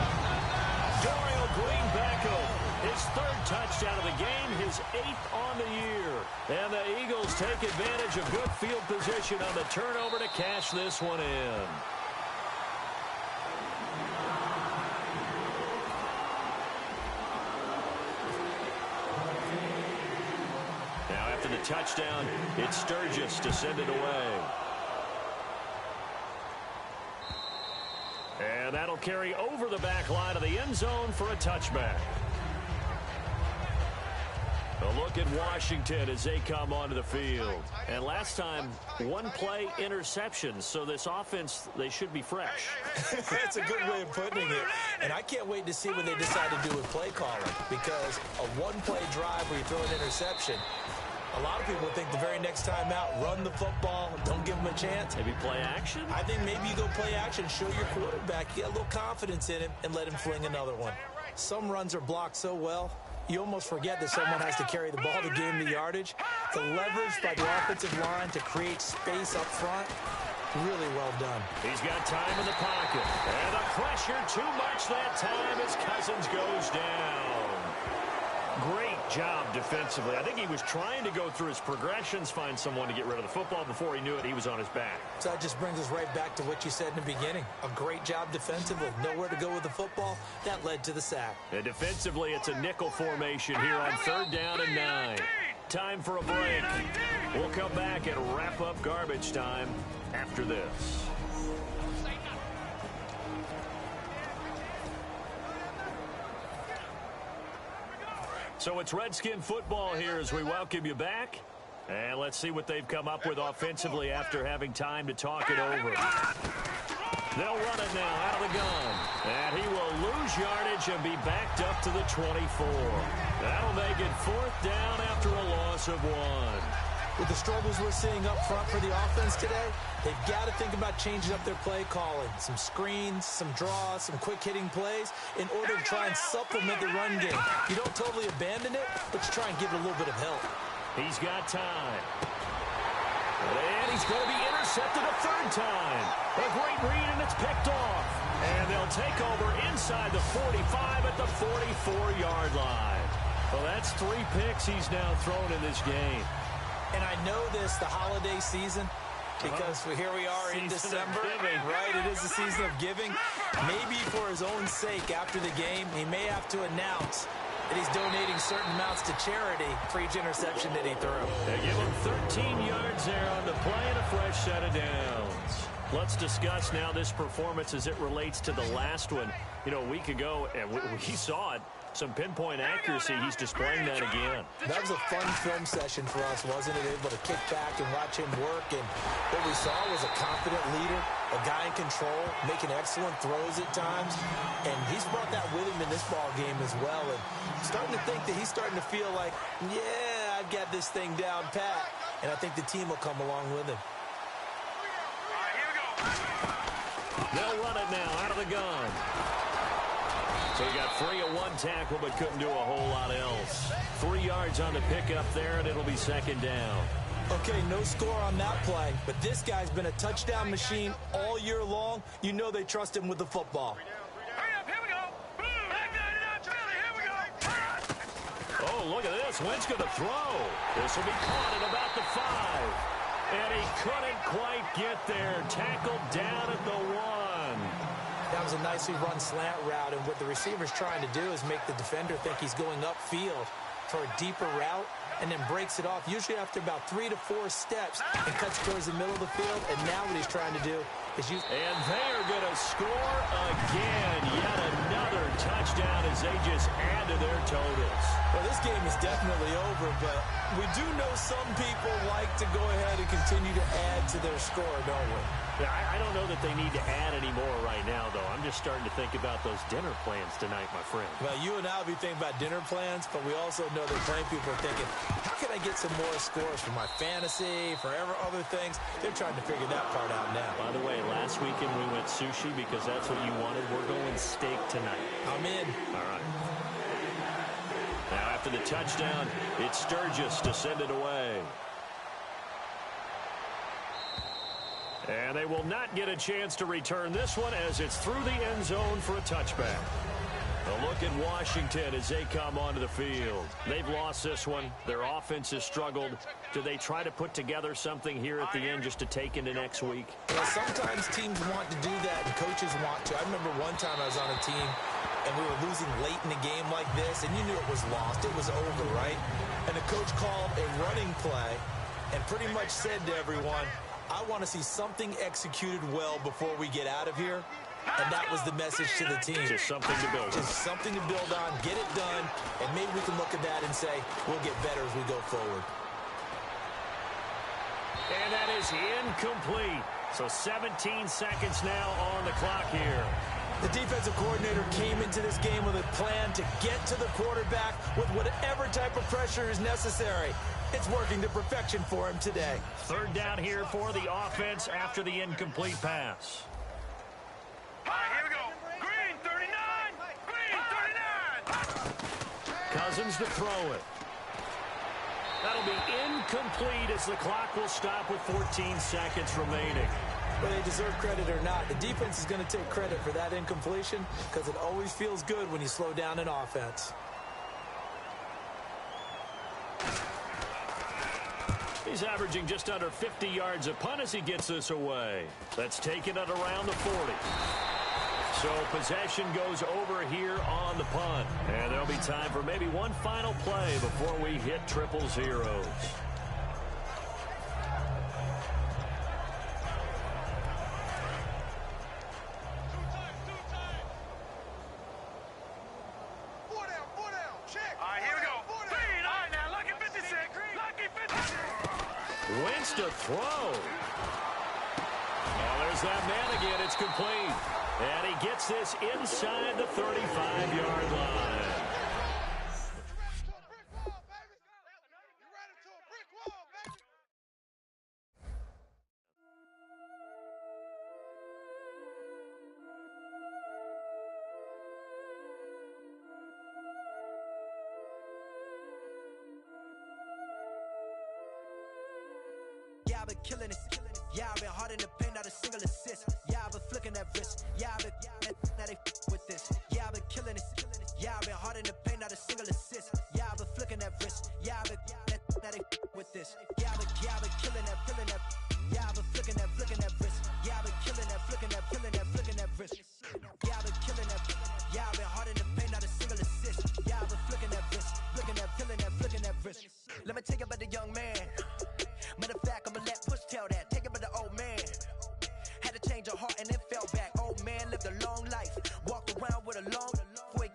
S2: Dorial Green Beckham, his 3rd touchdown of the game, his 8th on the year. And the Eagles take advantage of good field position on the turnover to cash this one in. Now after the touchdown, it's Sturgis to send it away. And that'll carry over the back line of the end zone for a touchback. A look at Washington as they come onto the field. And last time, 1-play interceptions. So this offense, they should be fresh.
S3: That's a good way of putting it. And I can't wait to see what they decide to do with play calling. Because a 1-play drive where you throw an interception, a lot of people think the very next time out, run the football, don't give them a chance.
S2: Maybe play action?
S3: I think maybe you go play action, show your quarterback, get a little confidence in him, and let him fling another one. Some runs are blocked so well, you almost forget that someone has to carry the ball to gain the yardage. The leverage by the offensive line to create space up front, really well done.
S2: He's got time in the pocket. And the pressure too much that time as Cousins goes down. Great job defensively. I think he was trying to go through his progressions, find someone to get rid of the football. Before he knew it, he was on his back.
S3: So that just brings us right back to what you said in the beginning. A great job defensively. Nowhere to go with the football. That led to the sack.
S2: And defensively, it's a nickel formation here on 3rd down and 9. Time for a break. We'll come back and wrap up garbage time after this. So it's Redskin football here as we welcome you back. And let's see what they've come up with offensively after having time to talk it over. They'll run it now out of the gun. And he will lose yardage and be backed up to the 24. That'll make it 4th down after a loss of 1.
S3: With the struggles we're seeing up front for the offense today, they've got to think about changing up their play calling. Some screens, some draws, some quick-hitting plays in order to try and supplement the run game. You don't totally abandon it, but you try and give it a little bit of help.
S2: He's got time. And he's going to be intercepted a 3rd time. A great read, and it's picked off. And they'll take over inside the 45 at the 44-yard line. Well, that's 3 picks he's now thrown in this game.
S3: And I know this, the holiday season, because here we are in December, right? It is the season of giving. Maybe for his own sake after the game, he may have to announce that he's donating certain amounts to charity for each interception that he threw.
S2: They give him 13 yards there on the play and a fresh set of downs. Let's discuss now this performance as it relates to the last one. You know, a week ago, and we saw it. Some pinpoint accuracy. He's displaying that again.
S3: That was a fun film session for us, wasn't it? Able to kick back and watch him work. And what we saw was a confident leader, a guy in control, making excellent throws at times. And he's brought that with him in this ball game as well. And starting to think that he's starting to feel like, yeah, I've got this thing down pat. And I think the team will come along with him.
S5: All right, here we go.
S2: They'll run it now out of the gun. So he got free of one tackle but couldn't do a whole lot else. 3 yards on the pickup there, and it'll be second down.
S3: Okay, no score on that play, but this guy's been a touchdown machine all year long. You know they trust him with the football.
S5: Hurry up, here we go. Back line it out, Charlie, here we go.
S2: Oh, look at this. Wentz going to throw. This will be caught at about the 5. And he couldn't quite get there. Tackled down at the 1.
S3: That was a nicely run slant route, and what the receiver's trying to do is make the defender think he's going upfield for a deeper route, and then breaks it off, usually after about 3 to 4 steps, and cuts towards the middle of the field. And now what he's trying to do is use...
S2: And they are going to score again. Yet another touchdown as they just add to their totals.
S3: Well, this game is definitely over, but we do know some people like to go ahead and continue to add to their score, don't we?
S2: Yeah, I don't know that they need to add any more right now, though. I'm just starting to think about those dinner plans tonight, my friend.
S3: Well, you and I will be thinking about dinner plans, but we also know that plenty of people are thinking, how can I get some more scores for my fantasy, for other things? They're trying to figure that part out now.
S2: By the way, last weekend we went sushi because that's what you wanted. We're going steak tonight.
S3: I'm in.
S2: All right. Now, after the touchdown, it's Sturgis to send it away. And they will not get a chance to return this one as it's through the end zone for a touchback. A look at Washington as they come onto the field. They've lost this one. Their offense has struggled. Do they try to put together something here at the end just to take into next week?
S3: Well, sometimes teams want to do that and coaches want to. I remember one time I was on a team and we were losing late in the game like this, and you knew it was lost. It was over, right? And the coach called a running play and pretty much said to everyone, I want to see something executed well before we get out of here. And that was the message to the team.
S2: Just something to build.
S3: Just something to build on, get it done, and maybe we can look at that and say, we'll get better as we go forward.
S2: And that is incomplete. So 17 seconds now on the clock here.
S3: The defensive coordinator came into this game with a plan to get to the quarterback with whatever type of pressure is necessary. It's working to perfection for him today.
S2: Third down here for the offense after the incomplete pass.
S5: All right, here we go. Green 39. Green 39.
S2: Cousins to throw it. That'll be incomplete as the clock will stop with 14 seconds remaining.
S3: Whether they deserve credit or not, the defense is going to take credit for that incompletion because it always feels good when you slow down an offense.
S2: He's averaging just under 50 yards a punt as he gets this away. That's taken at around the 40. So possession goes over here on the punt. And there'll be time for maybe one final play before we hit triple zeros. Wentz to throw. Oh, there's that man again. It's complete. And he gets this inside the 35-yard line.
S6: Yeah, I've been killing it. Yeah, I've been hard in the paint, not a single assist. Yeah, I've been flicking that wrist. Yeah, I've been now they with this. Yeah, I've been killing it. Yeah, I've been hard in the paint, not a single assist. Yeah, I've been flicking that wrist. Yeah, I've been now they with this. Yeah, I've been killing that, feeling that. Yeah, I've been flicking that wrist. Yeah, I've been killing that, flicking that wrist. Yeah, I've been killing that. Yeah, I've been hard in the paint, not a single assist. Yeah, I've been flicking that wrist, flicking that wrist. Let me take it about the young man. Matter of fact, I'ma let Push tell that. Take it by the old man. Had to change her heart and then fell back. Old man lived a long life. Walked around with a long quick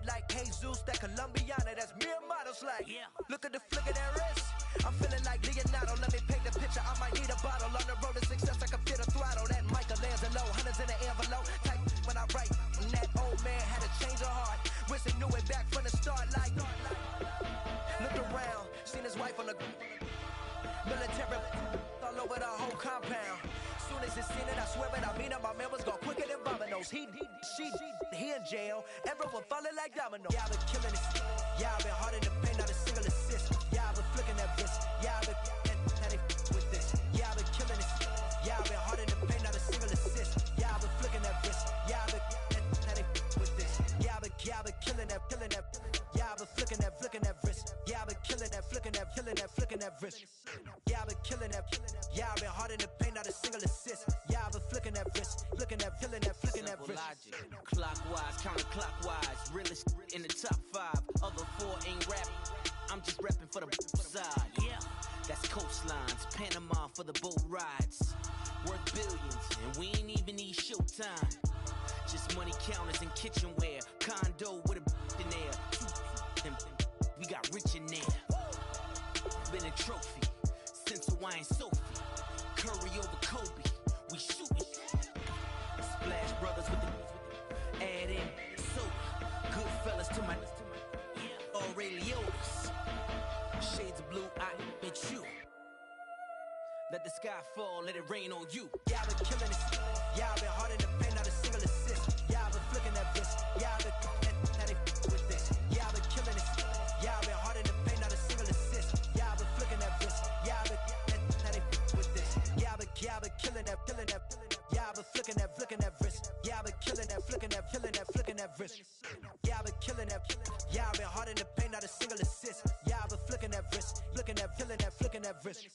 S6: like Jesus, that Colombiana. That's mere models like. Yeah. Look at the flick of that wrist. I'm feeling like Leonardo. Let me paint the picture. I might need a bottle. On the road to success, I can feel the throttle. That Michelangelo, hundreds in the envelope. Type when I write. And that old man had to change her heart. Wish he knew it back from the start. Like, looked around, seen his wife on the military all over the whole compound. Soon as he seen it, I swear it, I mean it, my man was gone quicker than bombing. dominoes. He in jail. Everyone falling like dominoes. Yeah, I've been killing it. Yeah, I've been hard in the paint, not a single assist. Yeah, I've been flicking that wrist. Yeah, I've been now they with this. Yeah, I've been killing it. Yeah, I've been hard in the paint, not a single assist. Yeah, I've been flicking that wrist. Yeah, I've been now they with this. Yeah, I've been killing that. Yeah, I've been flicking that wrist. Yeah, I've been killing that, flicking that wrist. Yeah, I've been killing that. Yeah, I've been hard in the paint, not a single assist. Yeah, I've been flicking that wrist, flicking that wrist.
S7: Logic, clockwise, counterclockwise, realest in the top 5. Other 4 ain't rapping. I'm just repping for the side. Yeah, that's coastlines, Panama for the boat rides. Worth billions, and we ain't even need showtime. Just money counters and kitchenware. Condo with a in there. We got rich in there. Been a trophy since Hawaiian Sophie. Curry over Kobe. We shootin'. Splash Brothers with the add in soda. Good fellas to my Aurelio's. Shades of blue, I admit you. Let the sky fall, let it rain on you.
S6: Yeah, I've been killing it. Yeah, I've been hard in the paint, not a single assist. Yeah, I've been flicking that wrist. Yeah, I've been now they with this. Yeah, I've been killing it. Yeah, I've been hard in the paint, not a single assist. Yeah, I've been flicking that wrist. Yeah, I've been now they with this. Yeah, I've been killing that. Yeah, I've been flicking that wrist. Yeah, I've been killing that, flicking that wrist. Yeah, I've been killing that. Yeah, I've been hard in the paint, not a single assist. Yeah, I've been flicking that wrist, flicking that wrist.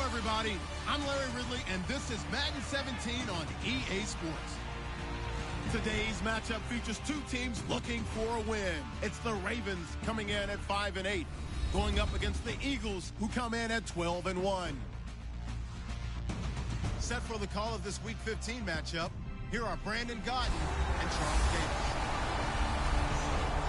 S1: Everybody, I'm Larry Ridley, and this is Madden 17 on EA Sports. Today's matchup features 2 teams looking for a win. It's the Ravens coming in at 5-8, going up against the Eagles, who come in at 12-1. Set for the call of this Week 15 matchup, here are Brandon Godden and Charles Davis.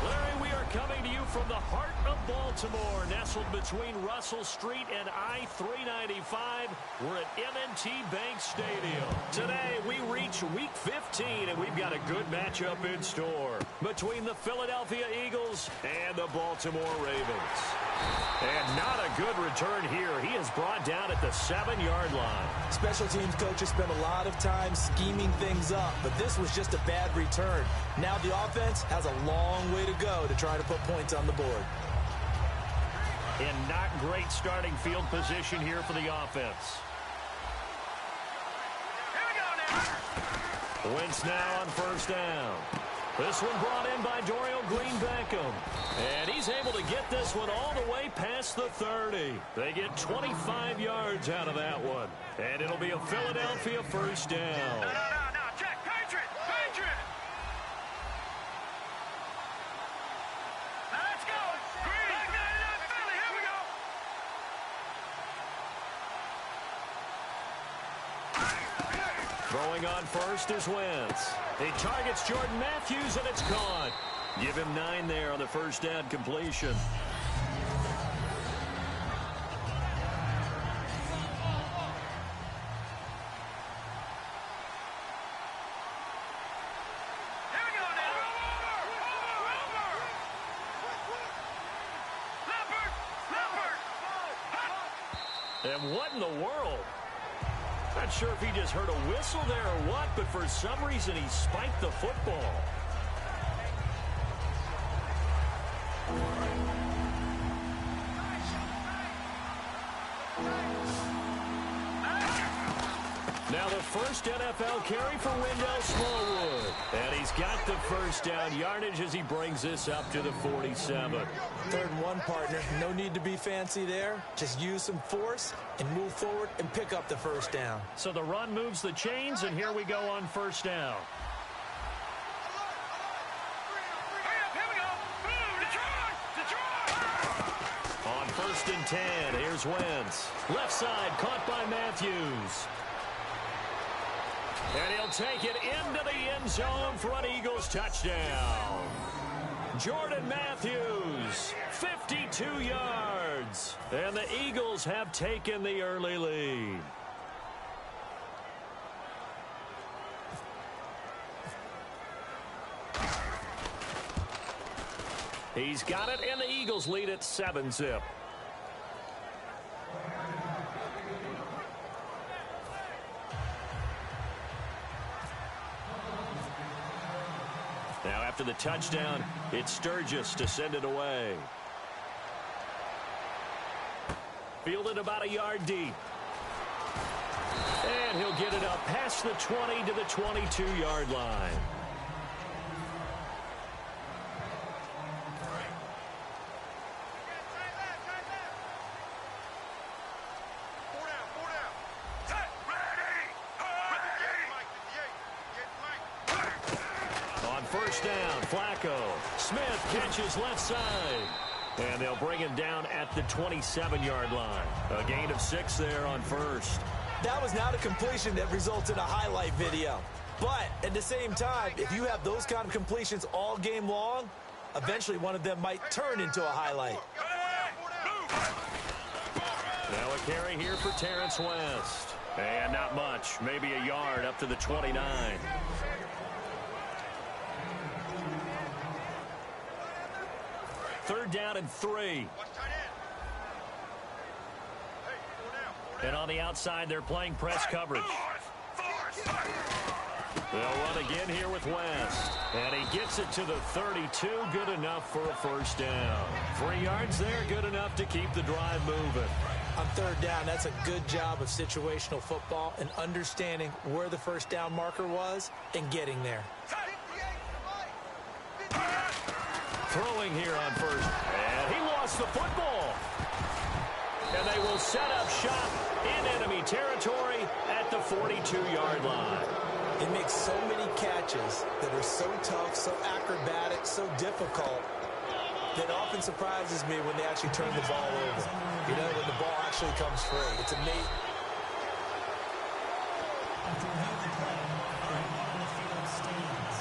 S2: Larry, we are coming to you from the heart of Baltimore, nestled between Russell Street and I-395. We're at M&T Bank Stadium. Today, we reach Week 15, and we've got a good matchup in store between the Philadelphia Eagles and the Baltimore Ravens. And not a good return here. He is brought down at the 7-yard line.
S3: Special teams coaches spend a lot of time scheming things up, but this was just a bad return. Now the offense has a long way to go to try to put points on the board.
S2: And not great starting field position here for the offense.
S5: Here we go now.
S2: Wentz now on first down. This one brought in by Dorial Green-Beckham. And he's able to get this one all the way past the 30. They get 25 yards out of that one. And it'll be a Philadelphia first down.
S5: No, check. Patriot. Now let's go. Green. Back 99 Philly. Here we go.
S2: Throwing on first is Wentz. He targets Jordan Matthews, and it's caught. Give him 9 there on the first down completion. And what in the world? Not sure if he just heard a whistle there or what, but for some reason he spiked the football. Now the first NFL carry for Wendell Smallwood. And he's got the first down yardage as he brings this up to the 47.
S3: 3rd and 1, partner. No need to be fancy there. Just use some force and move forward and pick up the first down.
S2: So the run moves the chains, and here we go on first down. On 1st and 10, here's Wentz. Left side, caught by Matthews. And he'll take it into the end zone for an Eagles touchdown. Jordan Matthews, 52 yards. And the Eagles have taken the early lead. He's got it, and the Eagles lead at 7-zip. Now after the touchdown, it's Sturgis to send it away. Fielded about a yard deep. And he'll get it up past the 20 to the 22-yard line. Down, Flacco. Smith catches left side. And they'll bring him down at the 27-yard line. A gain of 6 there on first.
S3: That was not a completion that results in a highlight video. But at the same time, if you have those kind of completions all game long, eventually one of them might turn into a highlight.
S2: Now a carry here for Terrence West. And not much, maybe a yard up to the 29. 3rd down and 3. And on the outside, they're playing press coverage. They'll run again here with West. And he gets it to the 32. Good enough for a first down. 3 yards there, good enough to keep the drive moving.
S3: On 3rd down, that's a good job of situational football and understanding where the first down marker was and getting there.
S2: Throwing here on first. And he lost the football. And they will set up shop in enemy territory at the 42-yard line.
S3: It makes so many catches that are so tough, so acrobatic, so difficult that often surprises me when they actually turn the ball over. You know, when the ball actually comes free. It's amazing.
S4: After reviewing the play, the on the field stands.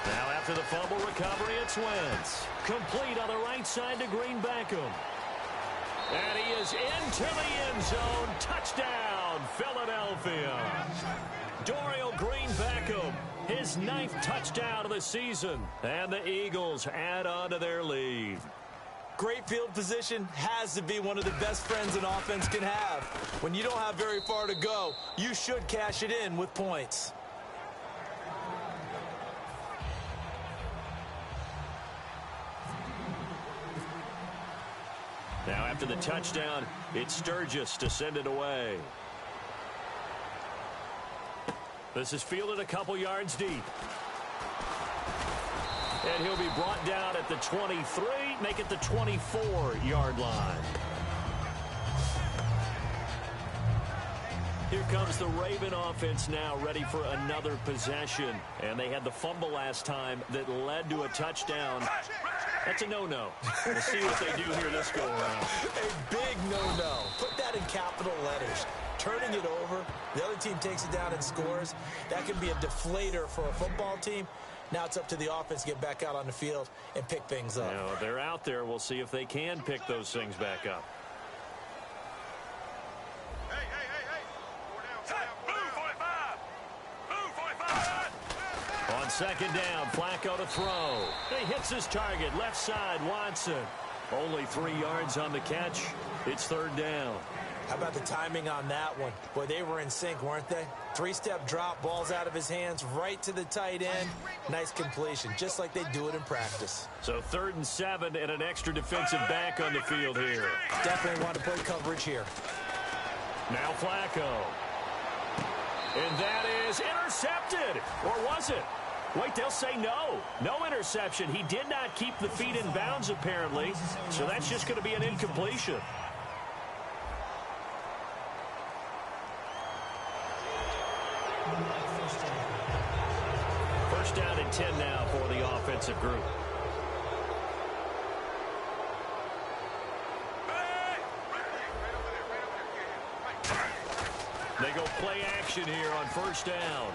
S2: Now after the fumble recovery, it's Wentz. Complete on the right side to Green Beckham. And he is into the end zone. Touchdown, Philadelphia. Dorial Green Beckham, his 9th touchdown of the season. And the Eagles add on to their lead.
S3: Great field position has to be one of the best friends an offense can have. When you don't have very far to go, you should cash it in with points.
S2: Now after the touchdown, it's Sturgis to send it away. This is fielded a couple yards deep. And he'll be brought down at the 23, make it the 24-yard line. Here comes the Raven offense now, ready for another possession. And they had the fumble last time that led to a touchdown. That's a no-no. We'll see what they do here this go-around.
S3: A big no-no. Put that in capital letters. Turning it over, the other team takes it down and scores. That can be a deflator for a football team. Now it's up to the offense to get back out on the field and pick things up.
S2: Now, they're out there. We'll see if they can pick those things back up. On 2nd down, Flacco to throw. He hits his target, left side, Watson. Only 3 yards on the catch. It's 3rd down.
S3: How about the timing on that one? Boy, they were in sync, weren't they? 3-step drop, balls out of his hands, right to the tight end. Nice completion, just like they do it in practice.
S2: So 3rd and 7 and an extra defensive back on the field here.
S3: Definitely want to play coverage here.
S2: Now Flacco. And that is intercepted. Or was it? Wait, they'll say no. No interception. He did not keep the feet in bounds, apparently. So that's just going to be an incompletion. First down and 10 now for the offensive group. They go play action here on first down.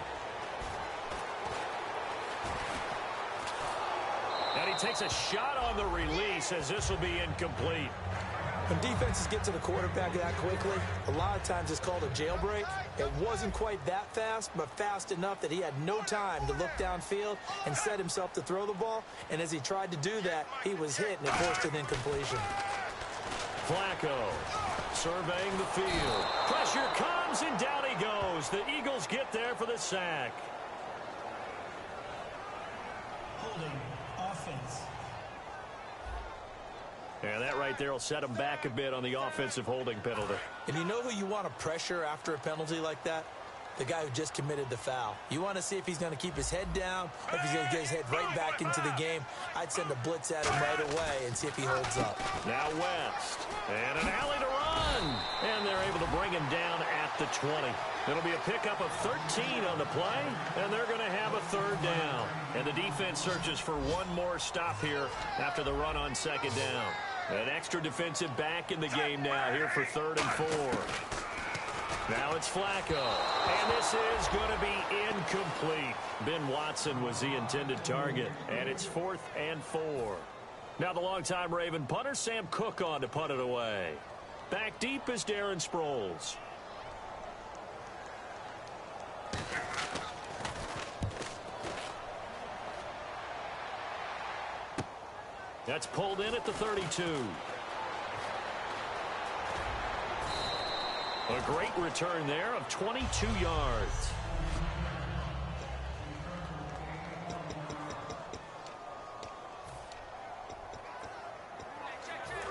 S2: And he takes a shot on the release as this will be incomplete.
S3: When defenses get to the quarterback that quickly, a lot of times it's called a jailbreak. It wasn't quite that fast, but fast enough that he had no time to look downfield and set himself to throw the ball. And as he tried to do that, he was hit and it forced an incompletion.
S2: Flacco surveying the field. Pressure comes and down he goes. The Eagles get there for the sack.
S4: Holding offense.
S2: And that right there will set him back a bit on the offensive holding penalty.
S3: And you know who you want to pressure after a penalty like that? The guy who just committed the foul. You want to see if he's going to keep his head down, or if he's going to get his head right back into the game. I'd send a blitz at him right away and see if he holds up.
S2: Now West. And an alley to run. And they're able to bring him down at the 20. It'll be a pickup of 13 on the play, and they're going to have a third down. And the defense searches for one more stop here after the run on second down. An extra defensive back in the game now here for 3rd and 4. Now it's Flacco, and this is going to be incomplete. Ben Watson was the intended target, and it's 4th and 4. Now the longtime Raven punter, Sam Cook, on to punt it away. Back deep is Darren Sproles. That's pulled in at the 32. A great return there of 22 yards.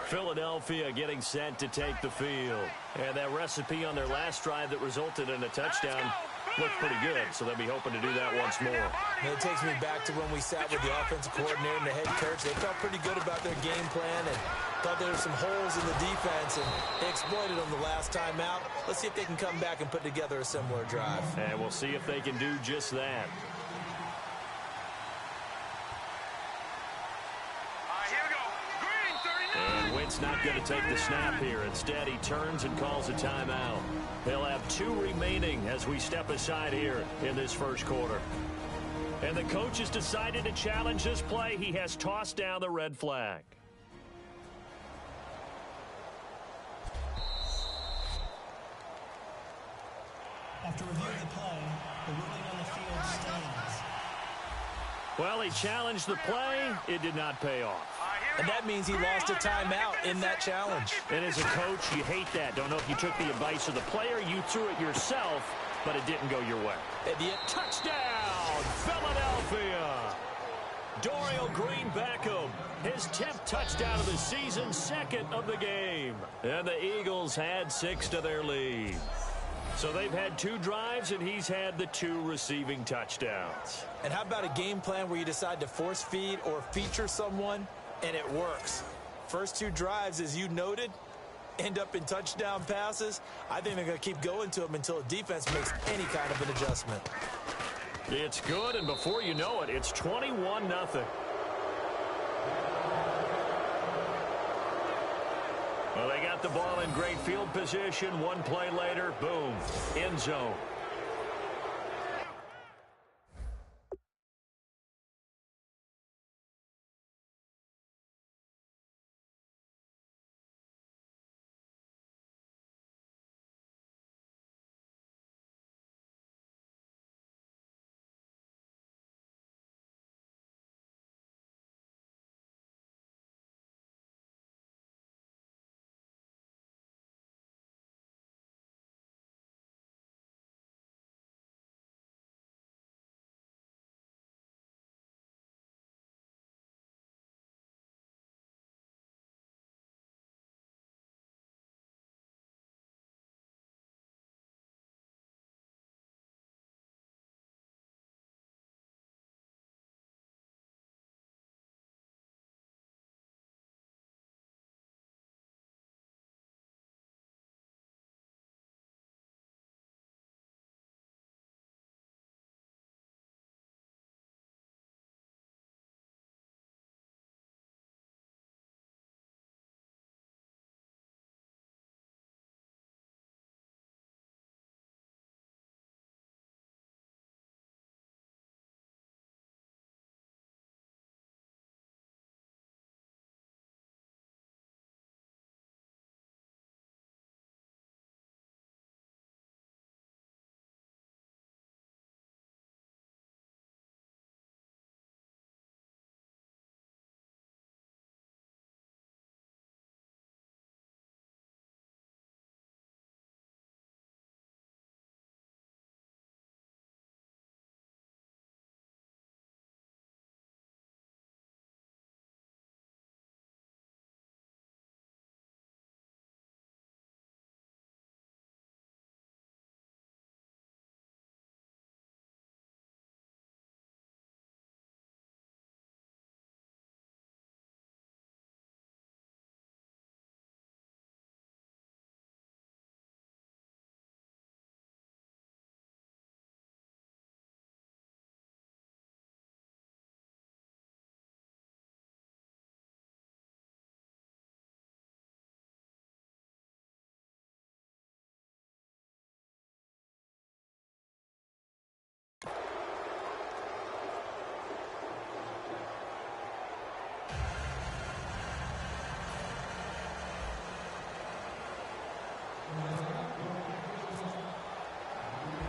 S2: Philadelphia getting set to take the field. And that recipe on their last drive that resulted in a touchdown looked pretty good, so they'll be hoping to do that once more.
S3: And it takes me back to when we sat with the offensive coordinator and the head coach. They felt pretty good about their game plan and thought there were some holes in the defense, and they exploited them the last time out. Let's see if they can come back and put together a similar drive.
S2: And we'll see if they can do just that. And Wentz not going to take the snap here. Instead, he turns and calls a timeout. They'll have 2 remaining as we step aside here in this first quarter. And the coach has decided to challenge this play. He has tossed down the red flag.
S4: After reviewing the play, the ruling on the field stands.
S2: Well, he challenged the play. It did not pay off.
S3: And that means he lost a timeout in that challenge.
S2: And as a coach, you hate that. Don't know if you took the advice of the player. You threw it yourself, but it didn't go your way. Touchdown, Philadelphia! Dorial Green-Beckham, his 10th touchdown of the season, 2nd of the game. And the Eagles had 6 to their lead. So they've had 2 drives, and he's had the 2 receiving touchdowns.
S3: And how about a game plan where you decide to force feed or feature someone, and it works? First 2 drives, as you noted, end up in touchdown passes. I think they're going to keep going to them until the defense makes any kind of an adjustment.
S2: It's good, and before you know it, it's 21-0. Well, they got the ball in great field position. 1 play later, boom, end zone.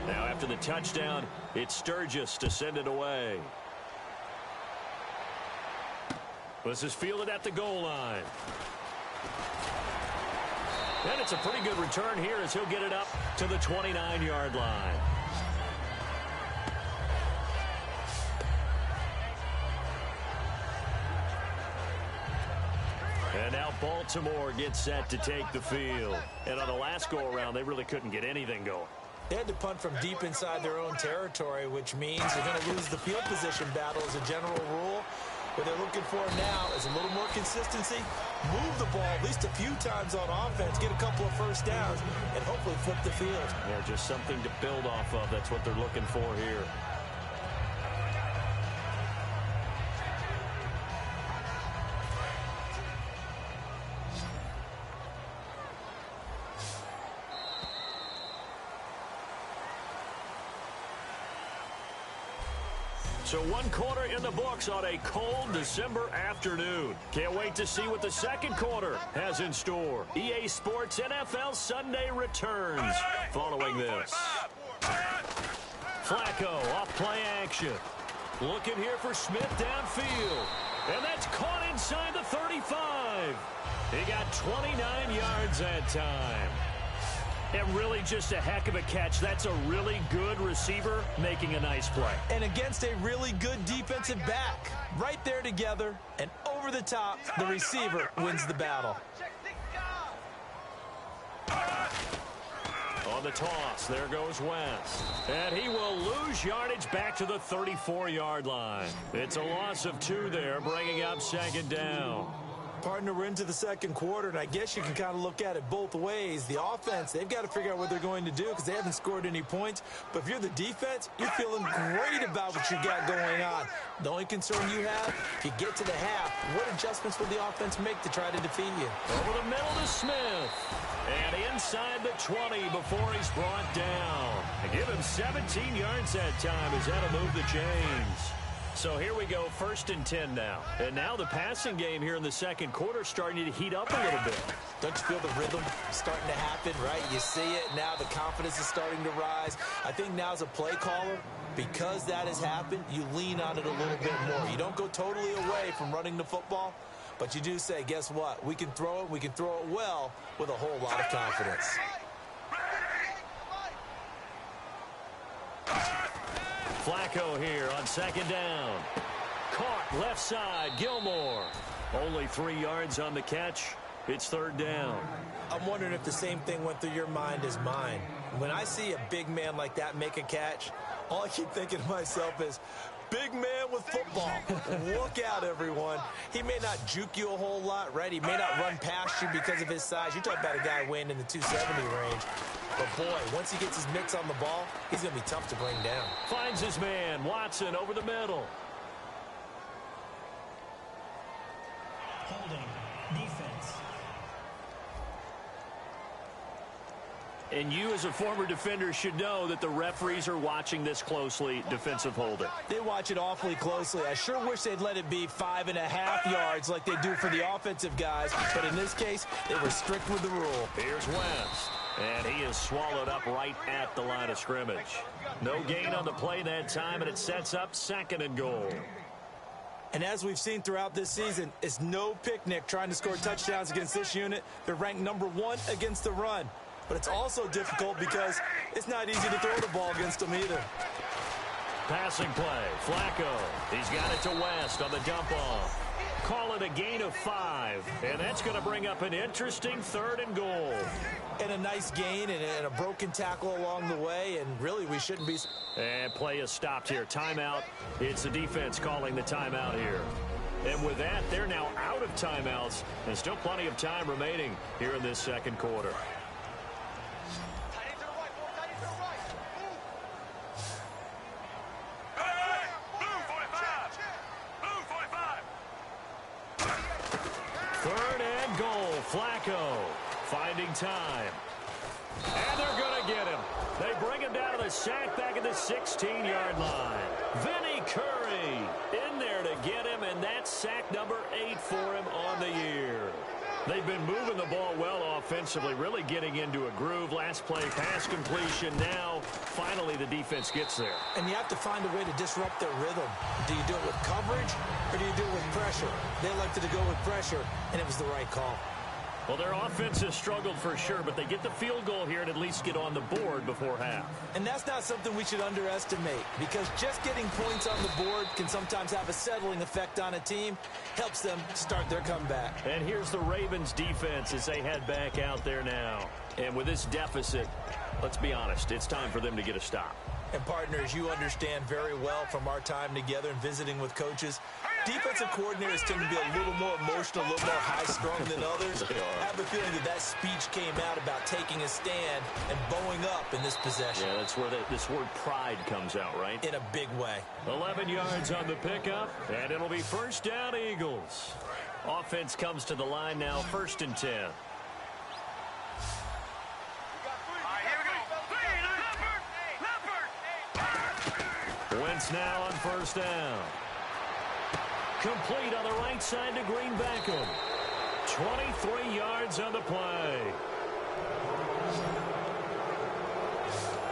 S2: Now after the touchdown, it's Sturgis to send it away. This is fielded at the goal line. And it's a pretty good return here as he'll get it up to the 29-yard line. And now Baltimore gets set to take the field. And on the last go-around, they really couldn't get anything going.
S3: They had to punt from deep inside their own territory, which means they're going to lose the field position battle as a general rule. What they're looking for now is a little more consistency, move the ball at least a few times on offense, get a couple of first downs, and hopefully flip the field.
S2: Yeah, just something to build off of. That's what they're looking for here. So 1 quarter in the books on a cold December afternoon. Can't wait to see what the second quarter has in store. EA Sports NFL Sunday returns following this. Flacco off play action. Looking here for Smith downfield. And that's caught inside the 35. He got 29 yards that time. And really just a heck of a catch. That's a really good receiver making a nice play.
S3: And against a really good defensive back. Right there together and over the top, the receiver wins the battle.
S2: On the toss, there goes West. And he will lose yardage back to the 34-yard line. It's a loss of 2 there, bringing up second down.
S3: Partner, we're into the second quarter, and I guess you can kind of look at it both ways. The offense, they've got to figure out what they're going to do because they haven't scored any points. But if you're the defense, you're feeling great about what you got going on. The only concern you have, if you get to the half, what adjustments will the offense make to try to defeat you?
S2: Over the middle to Smith. And inside the 20 before he's brought down. And give him 17 yards that time as that'll move the chains. So here we go, 1st and 10 now. And now the passing game here in the second quarter starting to heat up a little bit.
S3: Don't you feel the rhythm starting to happen, right? You see it now, the confidence is starting to rise. I think now as a play caller, because that has happened, you lean on it a little bit more. You don't go totally away from running the football, but you do say, guess what? We can throw it well with a whole lot of confidence.
S2: Flacco here on second down. Caught left side, Gilmore. Only 3 yards on the catch. It's 3rd down.
S3: I'm wondering if the same thing went through your mind as mine. When I see a big man like that make a catch, all I keep thinking to myself is, big man with football. Look out, everyone. He may not juke you a whole lot, right? He may not run past you because of his size. You're talking about a guy weighing in the 270 range. But, boy, once he gets his mitts on the ball, he's going to be tough to bring down.
S2: Finds his man, Watson, over the middle.
S4: Holding. Defense.
S2: And you as a former defender should know that the referees are watching this closely, defensive holding.
S3: They watch it awfully closely. I sure wish they'd let it be 5.5 yards like they do for the offensive guys. But in this case, they were strict with the rule.
S2: Here's West. And he is swallowed up right at the line of scrimmage. No gain on the play that time, and it sets up 2nd and goal.
S3: And as we've seen throughout this season, it's no picnic trying to score touchdowns against this unit. They're ranked number 1 against the run. But it's also difficult because it's not easy to throw the ball against them either.
S2: Passing play, Flacco. He's got it to West on the dump off. Call it a gain of 5. And that's going to bring up an interesting 3rd and goal.
S3: And a nice gain and a broken tackle along the way. And really, we shouldn't be.
S2: And play is stopped here. Timeout. It's the defense calling the timeout here. And with that, they're now out of timeouts. And still plenty of time remaining here in this second quarter. Flacco finding time. And they're going to get him. They bring him down to the sack back at the 16-yard line. Vinny Curry in there to get him, and that's sack number 8 for him on the year. They've been moving the ball well offensively, really getting into a groove. Last play, pass completion. Now, finally, the defense gets there.
S3: And you have to find a way to disrupt their rhythm. Do you do it with coverage, or do you do it with pressure? They elected to go with pressure, and it was the right call.
S2: Well, their offense has struggled for sure, but they get the field goal here and at least get on the board before half.
S3: And that's not something we should underestimate, because just getting points on the board can sometimes have a settling effect on a team, helps them start their comeback.
S2: And here's the Ravens defense as they head back out there now. And with this deficit, let's be honest, it's time for them to get a stop.
S3: And partners, you understand very well from our time together and visiting with coaches, defensive coordinators tend to be a little more emotional, a little more high-strung than others. I have a feeling that speech came out about taking a stand and bowing up in this possession.
S2: Yeah, that's where this word pride comes out, right?
S3: In a big way.
S2: 11 yards on the pickup, and it'll be first down, Eagles. Offense comes to the line now, 1st and 10. Wentz now on 1st down. Complete on the right side to Greenbackham. 23 yards on the play.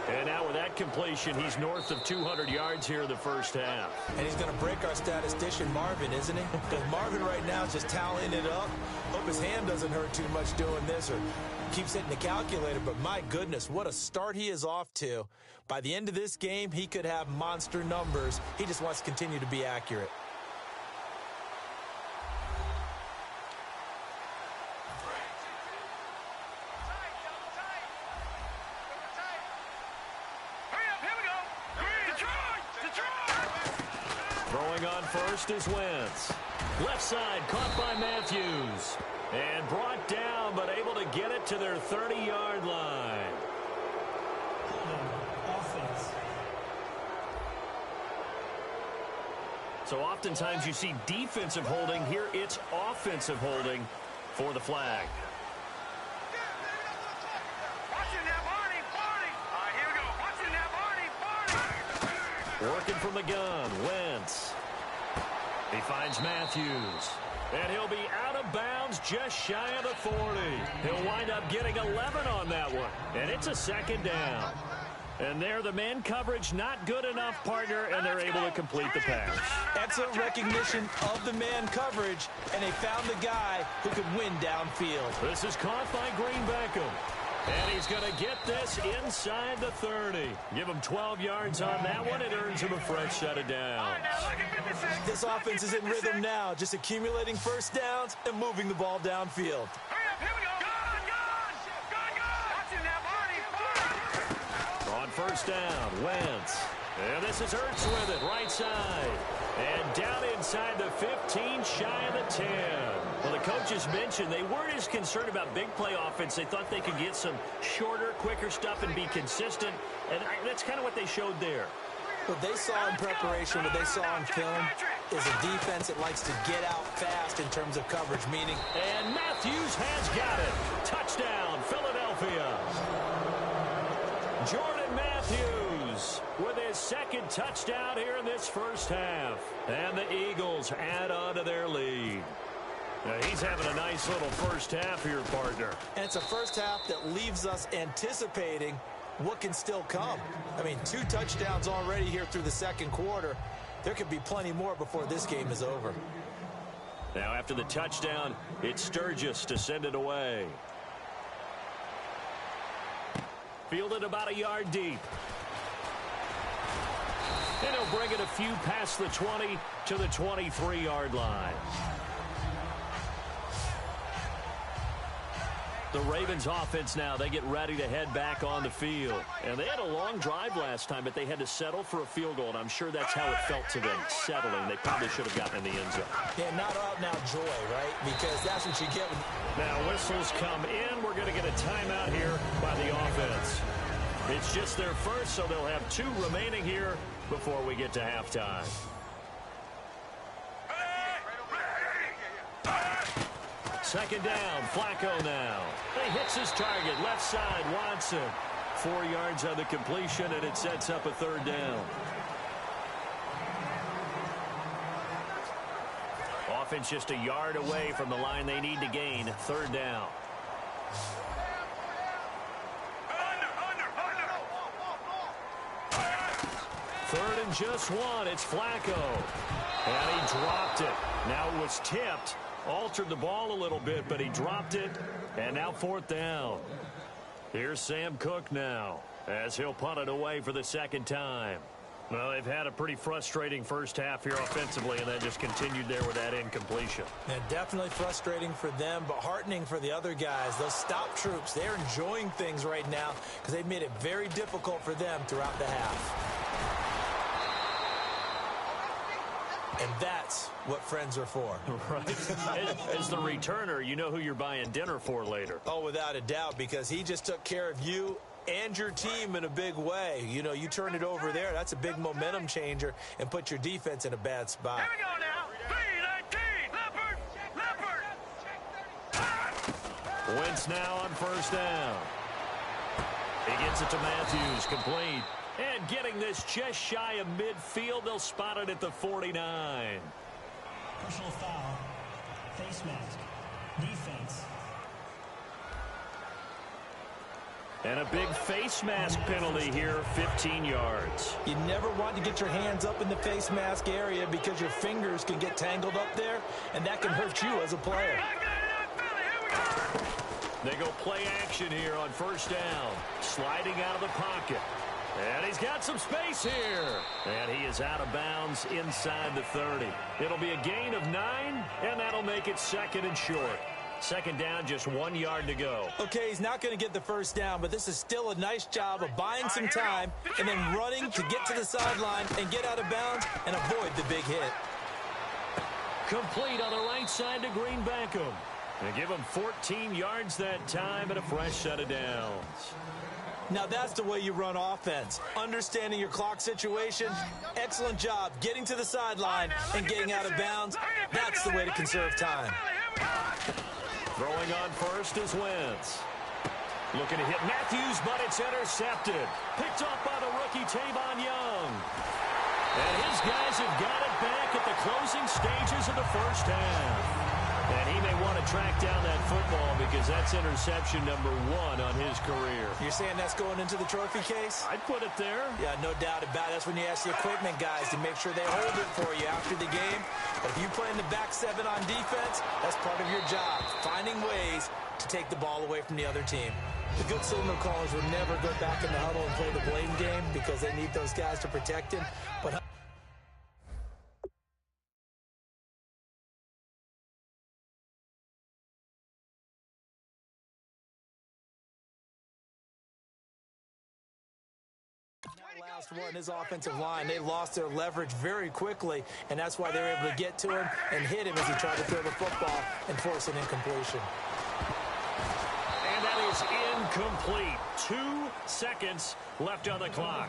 S2: And now with that completion, he's north of 200 yards here in the first half.
S3: And he's going to break our statistician Marvin, isn't he? Because Marvin right now is just tallying it up. Hope his hand doesn't hurt too much doing this or keeps hitting the calculator. But my goodness, what a start he is off to. By the end of this game, he could have monster numbers. He just wants to continue to be accurate.
S2: Throwing on first is Wentz. Left side caught by Matthews. And brought down, but able to get it to their 30-yard line.
S4: Offense.
S2: So oftentimes you see defensive holding. Here it's offensive holding for the flag. Working from the gun, Wentz. He finds Matthews. And he'll be out of bounds just shy of the 40. He'll wind up getting 11 on that one. And it's a 2nd down. And there, the man coverage not good enough, partner, and they're able to complete the pass.
S3: Excellent recognition of the man coverage, and they found the guy who could win downfield.
S2: This is caught by Greenbackham. And he's going to get this inside the 30. Give him 12 yards on that one. It earns him a fresh set of downs.
S3: This offense is in rhythm now, just accumulating first downs and moving the ball downfield.
S2: On 1st down, Wentz. And this is Ertz with it, right side. And down inside the 15, shy of the 10. Well, the coaches mentioned they weren't as concerned about big play offense. They thought they could get some shorter, quicker stuff and be consistent. And that's kind of what they showed there.
S3: What they saw in preparation, what they saw on film, is a defense that likes to get out fast in terms of coverage, meaning...
S2: And Matthews has got it. Touchdown, Philadelphia. Jordan Matthews with his 2nd touchdown here in this first half. And the Eagles add on to their lead. Now, he's having a nice little first half here, partner.
S3: And it's a first half that leaves us anticipating what can still come. I mean, 2 touchdowns already here through the 2nd quarter. There could be plenty more before this game is over.
S2: Now, after the touchdown, it's Sturgis to send it away. Fielded about a yard deep. And he'll bring it a few past the 20 to the 23-yard line. The Ravens offense now, they get ready to head back on the field. And they had a long drive last time, but they had to settle for a field goal. And I'm sure that's how it felt to them, settling. They probably should have gotten in the end zone.
S3: Yeah, not out now joy, right? Because that's what you get.
S2: Now whistles come in. We're going to get a timeout here by the offense. It's just their first, so they'll have 2 remaining here before we get to halftime. Second down, Flacco now. He hits his target, left side, Watson. 4 yards on the completion, and it sets up a 3rd down. offense just a yard away from the line they need to gain. Third down. Third and just one. It's Flacco. And he dropped it. Now it was tipped. Altered the ball a little bit, but he dropped it. And now fourth down. Here's Sam Cook now, as he'll punt it away for the second time. Well, they've had a pretty frustrating first half here offensively, and then just continued there with that incompletion.
S3: And definitely frustrating for them, but heartening for the other guys. Those stop troops, they're enjoying things right now because they've made it very difficult for them throughout the half. And that's what friends are for.
S2: Right. As the returner, you know who you're buying dinner for later.
S3: Oh, without a doubt, because he just took care of you and your team in a big way. You know, you turn it over there, that's a big momentum changer, and put your defense in a bad spot.
S5: Here we go now. 3-19. Leopard.
S2: Wentz now on first down. He gets it to Matthews, complete. And getting this just shy of midfield, they'll spot it at the 49.
S4: Personal foul. Face mask. Defense.
S2: And a big face mask penalty here, 15 yards.
S3: You never want to get your hands up in the face mask area because your fingers can get tangled up there, and that can hurt you as a player.
S2: They go play action here on first down. Sliding out of the pocket. And he's got some space here. And he is out of bounds inside the 30. It'll be a gain of 9, and that'll make it second and short. Second down, just 1 yard to go.
S3: Okay, he's not going to get the first down, but this is still a nice job of buying some time and then running to get to the sideline and get out of bounds and avoid the big hit.
S2: Complete on the right side to Green Beckham. And give him 14 yards that time and a fresh set of downs.
S3: Now that's the way you run offense. Understanding your clock situation. Excellent job getting to the sideline and getting out of bounds. That's the way to conserve time.
S2: Throwing on first is Wentz. Looking to hit Matthews, but it's intercepted. Picked up by the rookie Tavon Young. And his guys have got it back at the closing stages of the first half. And he may want to track down that football because that's interception number 1 on his career.
S3: You're saying that's going into the trophy case?
S2: I'd put it there.
S3: Yeah, no doubt about it. That's when you ask the equipment guys to make sure they hold it for you after the game. But if you play in the back 7 on defense, that's part of your job, finding ways to take the ball away from the other team. The good signal callers will never go back in the huddle and play the blame game because they need those guys to protect him. But last one, his offensive line, they lost their leverage very quickly, and that's why they were able to get to him and hit him as he tried to throw the football and force an incompletion.
S2: And that is incomplete. 2 seconds left on the clock.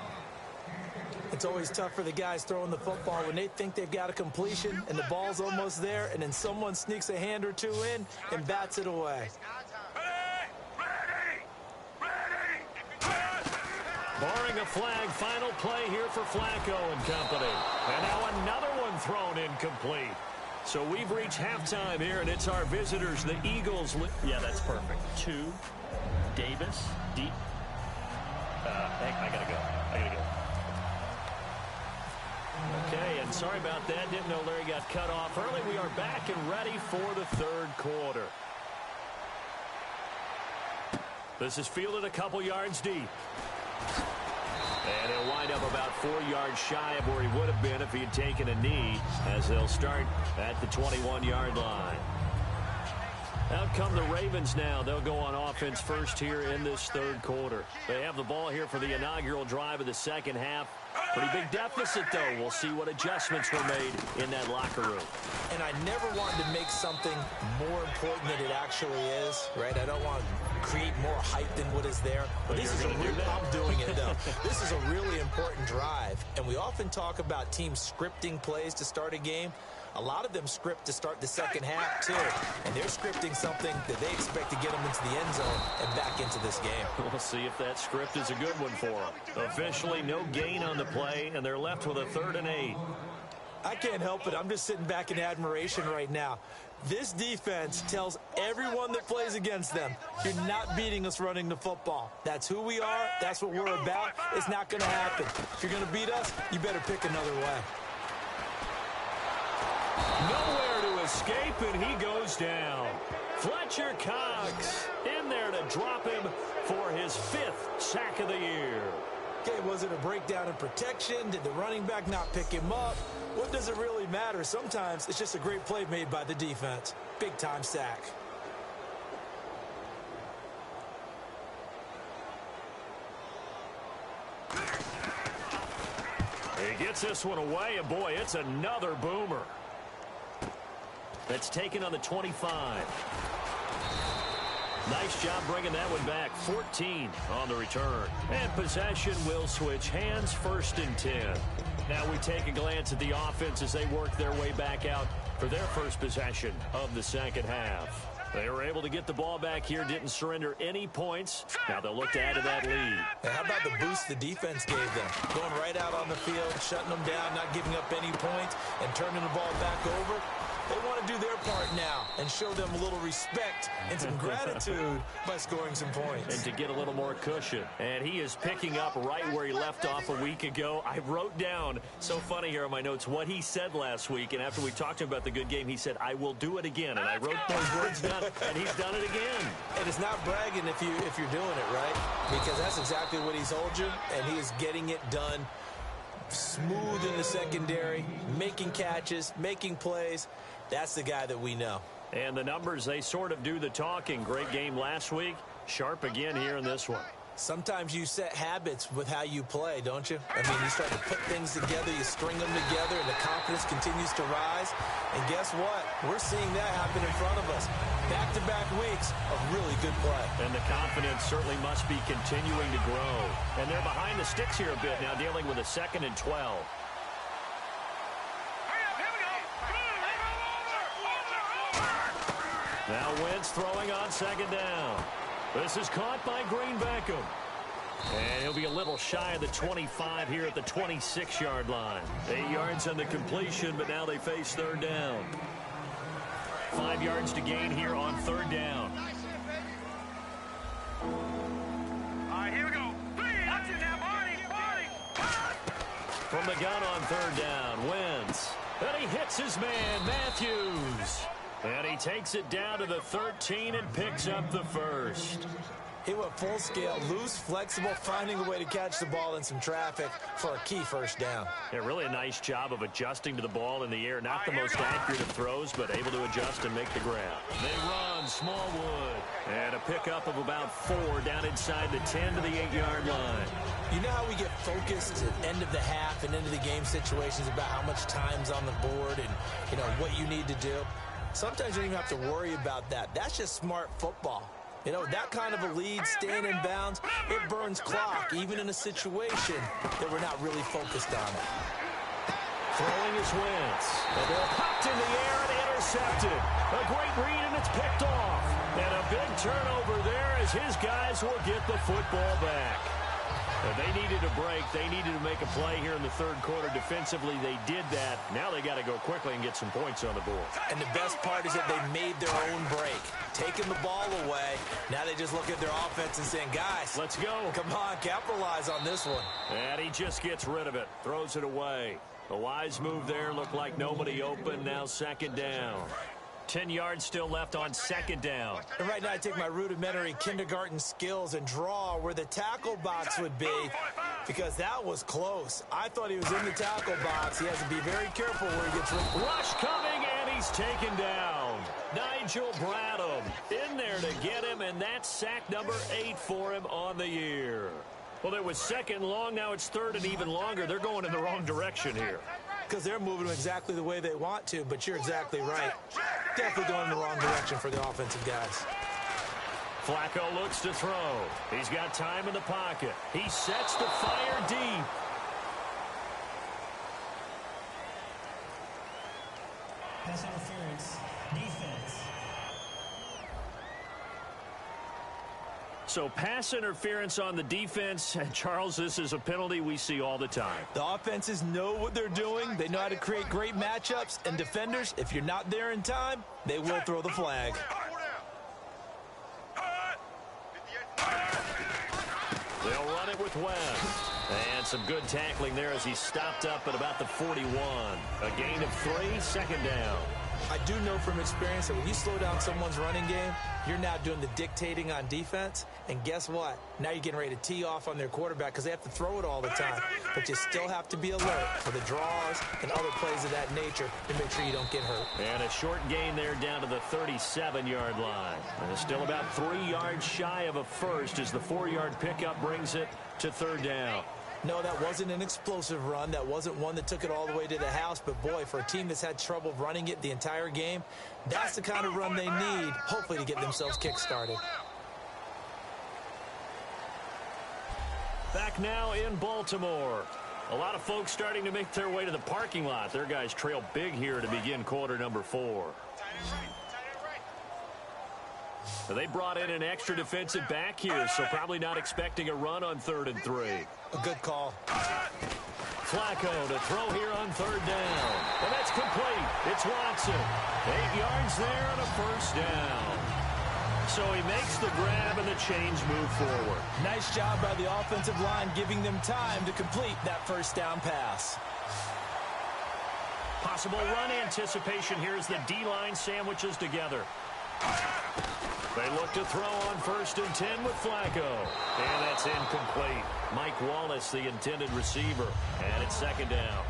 S3: It's always tough for the guys throwing the football when they think they've got a completion and the ball's almost there, and then someone sneaks a hand or two in and bats it away.
S2: Barring a flag, final play here for Flacco and company. And now another one thrown incomplete. So we've reached halftime here, and it's our visitors, the Eagles. Yeah, that's perfect. 2, Davis, deep. I gotta go. Okay, and sorry about that. Didn't know Larry got cut off early. We are back and ready for the third quarter. This is fielded a couple yards deep. And he'll wind up about 4 yards shy of where he would have been if he had taken a knee, as they'll start at the 21-yard line. Out come the Ravens now. They'll go on offense first here in this third quarter. They have the ball here for the inaugural drive of the second half. Pretty big deficit, though. We'll see what adjustments were made in that locker room.
S3: And I never wanted to make something more important than it actually is, right? I don't want to create more hype than what is there. But this is I'm doing it, though. This is a really important drive. And we often talk about teams scripting plays to start a game. A lot of them script to start the second half, too. And they're scripting something that they expect to get them into the end zone and back into this game.
S2: We'll see if that script is a good one for them. Officially, no gain on the play, and they're left with a 3rd and 8.
S3: I can't help it. I'm just sitting back in admiration right now. This defense tells everyone that plays against them, you're not beating us running the football. That's who we are. That's what we're about. It's not going to happen. If you're going to beat us, you better pick another way.
S2: Nowhere to escape, and he goes down. Fletcher Cox in there to drop him for his 5th sack of the year.
S3: Okay, was it a breakdown in protection? Did the running back not pick him up? What does it really matter? Sometimes it's just a great play made by the defense. Big-time sack.
S2: He gets this one away, and boy, it's another boomer. That's taken on the 25. Nice job bringing that one back. 14 on the return. And possession will switch hands, 1st and 10. Now we take a glance at the offense as they work their way back out for their first possession of the second half. They were able to get the ball back here, didn't surrender any points. Now they'll look to add to that lead.
S3: Now, how about the boost the defense gave them? Going right out on the field, shutting them down, not giving up any points, and turning the ball back over. They want to do their part now and show them a little respect and some gratitude by scoring some points.
S2: And to get a little more cushion. And he is picking up right where he left off a week ago. I wrote down, so funny here on my notes, what he said last week. And after we talked to him about the good game, he said, I will do it again. And I wrote those words down, and he's done it again.
S3: And it's not bragging if you're doing it, right? Because that's exactly what he's told you, and he is getting it done. Smooth in the secondary, making catches, making plays. That's the guy that we know.
S2: And the numbers, they sort of do the talking. Great game last week. Sharp again here in this one.
S3: Sometimes you set habits with how you play, don't you? I mean, you start to put things together, you string them together, and the confidence continues to rise. And guess what? We're seeing that happen in front of us. Back-to-back weeks of really good play.
S2: And the confidence certainly must be continuing to grow. And they're behind the sticks here a bit now, dealing with a 2nd and 12. Now Wentz throwing on 2nd down. This is caught by Green Beckham. And he'll be a little shy of the 25 here at the 26-yard line. 8 yards on the completion, but now they face 3rd down. 5 yards to gain here on 3rd down.
S5: All right, here we go. Watch it now, Marty.
S2: From the gun on 3rd down, Wentz. And he hits his man, Matthews. And he takes it down to the 13 and picks up the 1st.
S3: He went full scale, loose, flexible, finding a way to catch the ball in some traffic for a key 1st down.
S2: Yeah, really a nice job of adjusting to the ball in the air. Not the most accurate of throws, but able to adjust and make the grab. They run, Smallwood. And a pickup of about 4 down inside the 10 to the 8-yard line.
S3: You know how we get focused at end of the half and end of the game situations about how much time's on the board and, you know, what you need to do? Sometimes you don't even have to worry about that. That's just smart football. You know, that kind of a lead, staying in bounds, it burns clock, even in a situation that we're not really focused on it.
S2: Throwing is Wentz. The ball popped in the air and intercepted. A great read, and it's picked off. And a big turnover there as his guys will get the football back. If they needed a break, they needed to make a play here in the 3rd quarter. Defensively, they did that. Now they got to go quickly and get some points on the board.
S3: And the best part is that they made their own break. Taking the ball away, now they just look at their offense and saying, guys,
S2: let's go.
S3: Come on, capitalize on this one.
S2: And he just gets rid of it, throws it away. A wise move there, looked like nobody open, now 2nd down. 10 yards still left on 2nd down.
S3: And right now I take my rudimentary kindergarten skills and draw where the tackle box would be because that was close. I thought he was in the tackle box. He has to be very careful where he gets
S2: rush coming, and he's taken down. Nigel Bradham in there to get him, and that's sack number 8 for him on the year. Well, it was 2nd and long. Now it's 3rd and even longer. They're going in the wrong direction here.
S3: Because they're moving them exactly the way they want to, but you're exactly right. Definitely going in the wrong direction for the offensive guys.
S2: Flacco looks to throw. He's got time in the pocket. He sets to fire deep.
S4: Pass interference. Defense.
S2: So pass interference on the defense. Charles, this is a penalty we see all the time.
S3: The offenses know what they're doing. They know how to create great matchups. And defenders, if you're not there in time, they will throw the flag.
S2: They'll run it with West. And some good tackling there as he stopped up at about the 41. A gain of 3, second down.
S3: I do know from experience that when you slow down someone's running game, you're now doing the dictating on defense. And guess what? Now you're getting ready to tee off on their quarterback because they have to throw it all the time. But you still have to be alert for the draws and other plays of that nature to make sure you don't get hurt.
S2: And a short gain there down to the 37-yard line. And it's still about 3 yards shy of a first as the 4-yard pickup brings it to third down.
S3: No, that wasn't an explosive run. That wasn't one that took it all the way to the house. But, boy, for a team that's had trouble running it the entire game, that's the kind of run they need, hopefully, to get themselves kick-started.
S2: Back now in Baltimore. A lot of folks starting to make their way to the parking lot. Their guys trail big here to begin quarter number 4. So they brought in an extra defensive back here, so probably not expecting a run on 3rd and 3.
S3: A good call.
S2: Flacco to throw here on 3rd down. And that's complete. It's Watson. 8 yards there and a first down. So he makes the grab and the chains move forward.
S3: Nice job by the offensive line giving them time to complete that first down pass.
S2: Possible run anticipation here as the D-line sandwiches together. They look to throw on 1st and 10 with Flacco. And that's incomplete. Mike Wallace, the intended receiver. And it's 2nd down.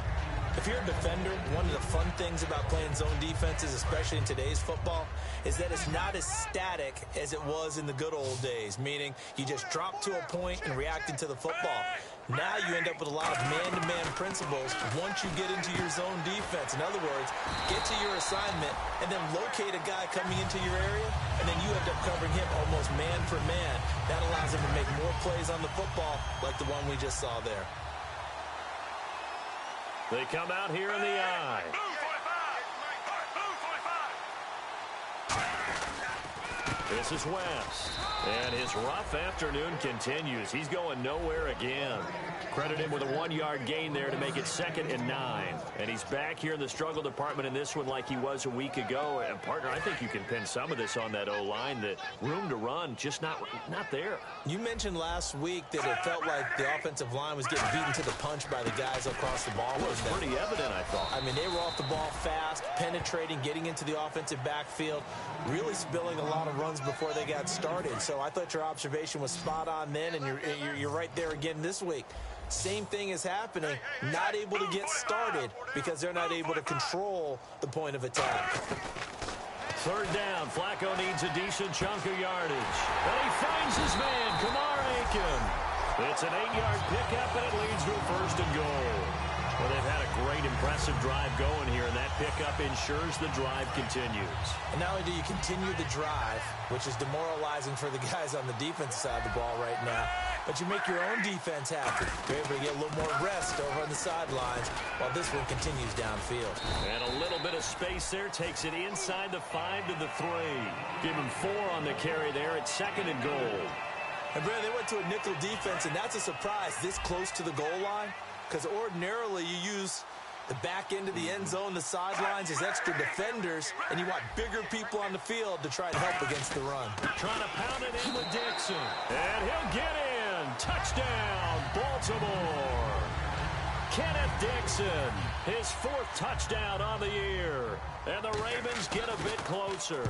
S3: If you're a defender, one of the fun things about playing zone defenses, especially in today's football, is that it's not as static as it was in the good old days, meaning you just drop to a point and reacting to the football. Now you end up with a lot of man-to-man principles once you get into your zone defense. In other words, get to your assignment and then locate a guy coming into your area, and then you end up covering him almost man for man. That allows him to make more plays on the football like the one we just saw there.
S2: They come out here in the eye. This is West. And his rough afternoon continues. He's going nowhere again. Credit him with a 1-yard gain there to make it 2nd and 9. And he's back here in the struggle department in this one like he was a week ago. And, partner, I think you can pin some of this on that O-line. The room to run, just not there.
S3: You mentioned last week that it felt like the offensive line was getting beaten to the punch by the guys across the ball.
S2: It was pretty evident, I thought.
S3: I mean, they were off the ball fast, penetrating, getting into the offensive backfield, really spilling a lot of runs before they got started. So I thought your observation was spot on then, and you're right there again this week. Same thing is happening, not able to get started because they're not able to control the point of attack.
S2: 3rd down, Flacco needs a decent chunk of yardage. And he finds his man, Kamar Aiken. It's an 8-yard pickup, and it leads to a 1st and goal. Well, they've had a great, impressive drive going here, and that pickup ensures the drive continues.
S3: And not only do you continue the drive, which is demoralizing for the guys on the defensive side of the ball right now, but you make your own defense happy. You're able to get a little more rest over on the sidelines while this one continues downfield.
S2: And a little bit of space there takes it inside the 5 to the 3. Give him 4 on the carry there at 2nd and goal.
S3: And, Brad, they went to a nickel defense, and that's a surprise this close to the goal line. Because ordinarily you use the back end of the end zone, the sidelines as extra defenders, and you want bigger people on the field to try to help against the run.
S2: Trying to pound it in with Dixon. And he'll get in. Touchdown, Baltimore. Kenneth Dixon, his 4th touchdown on the year. And the Ravens get a bit closer.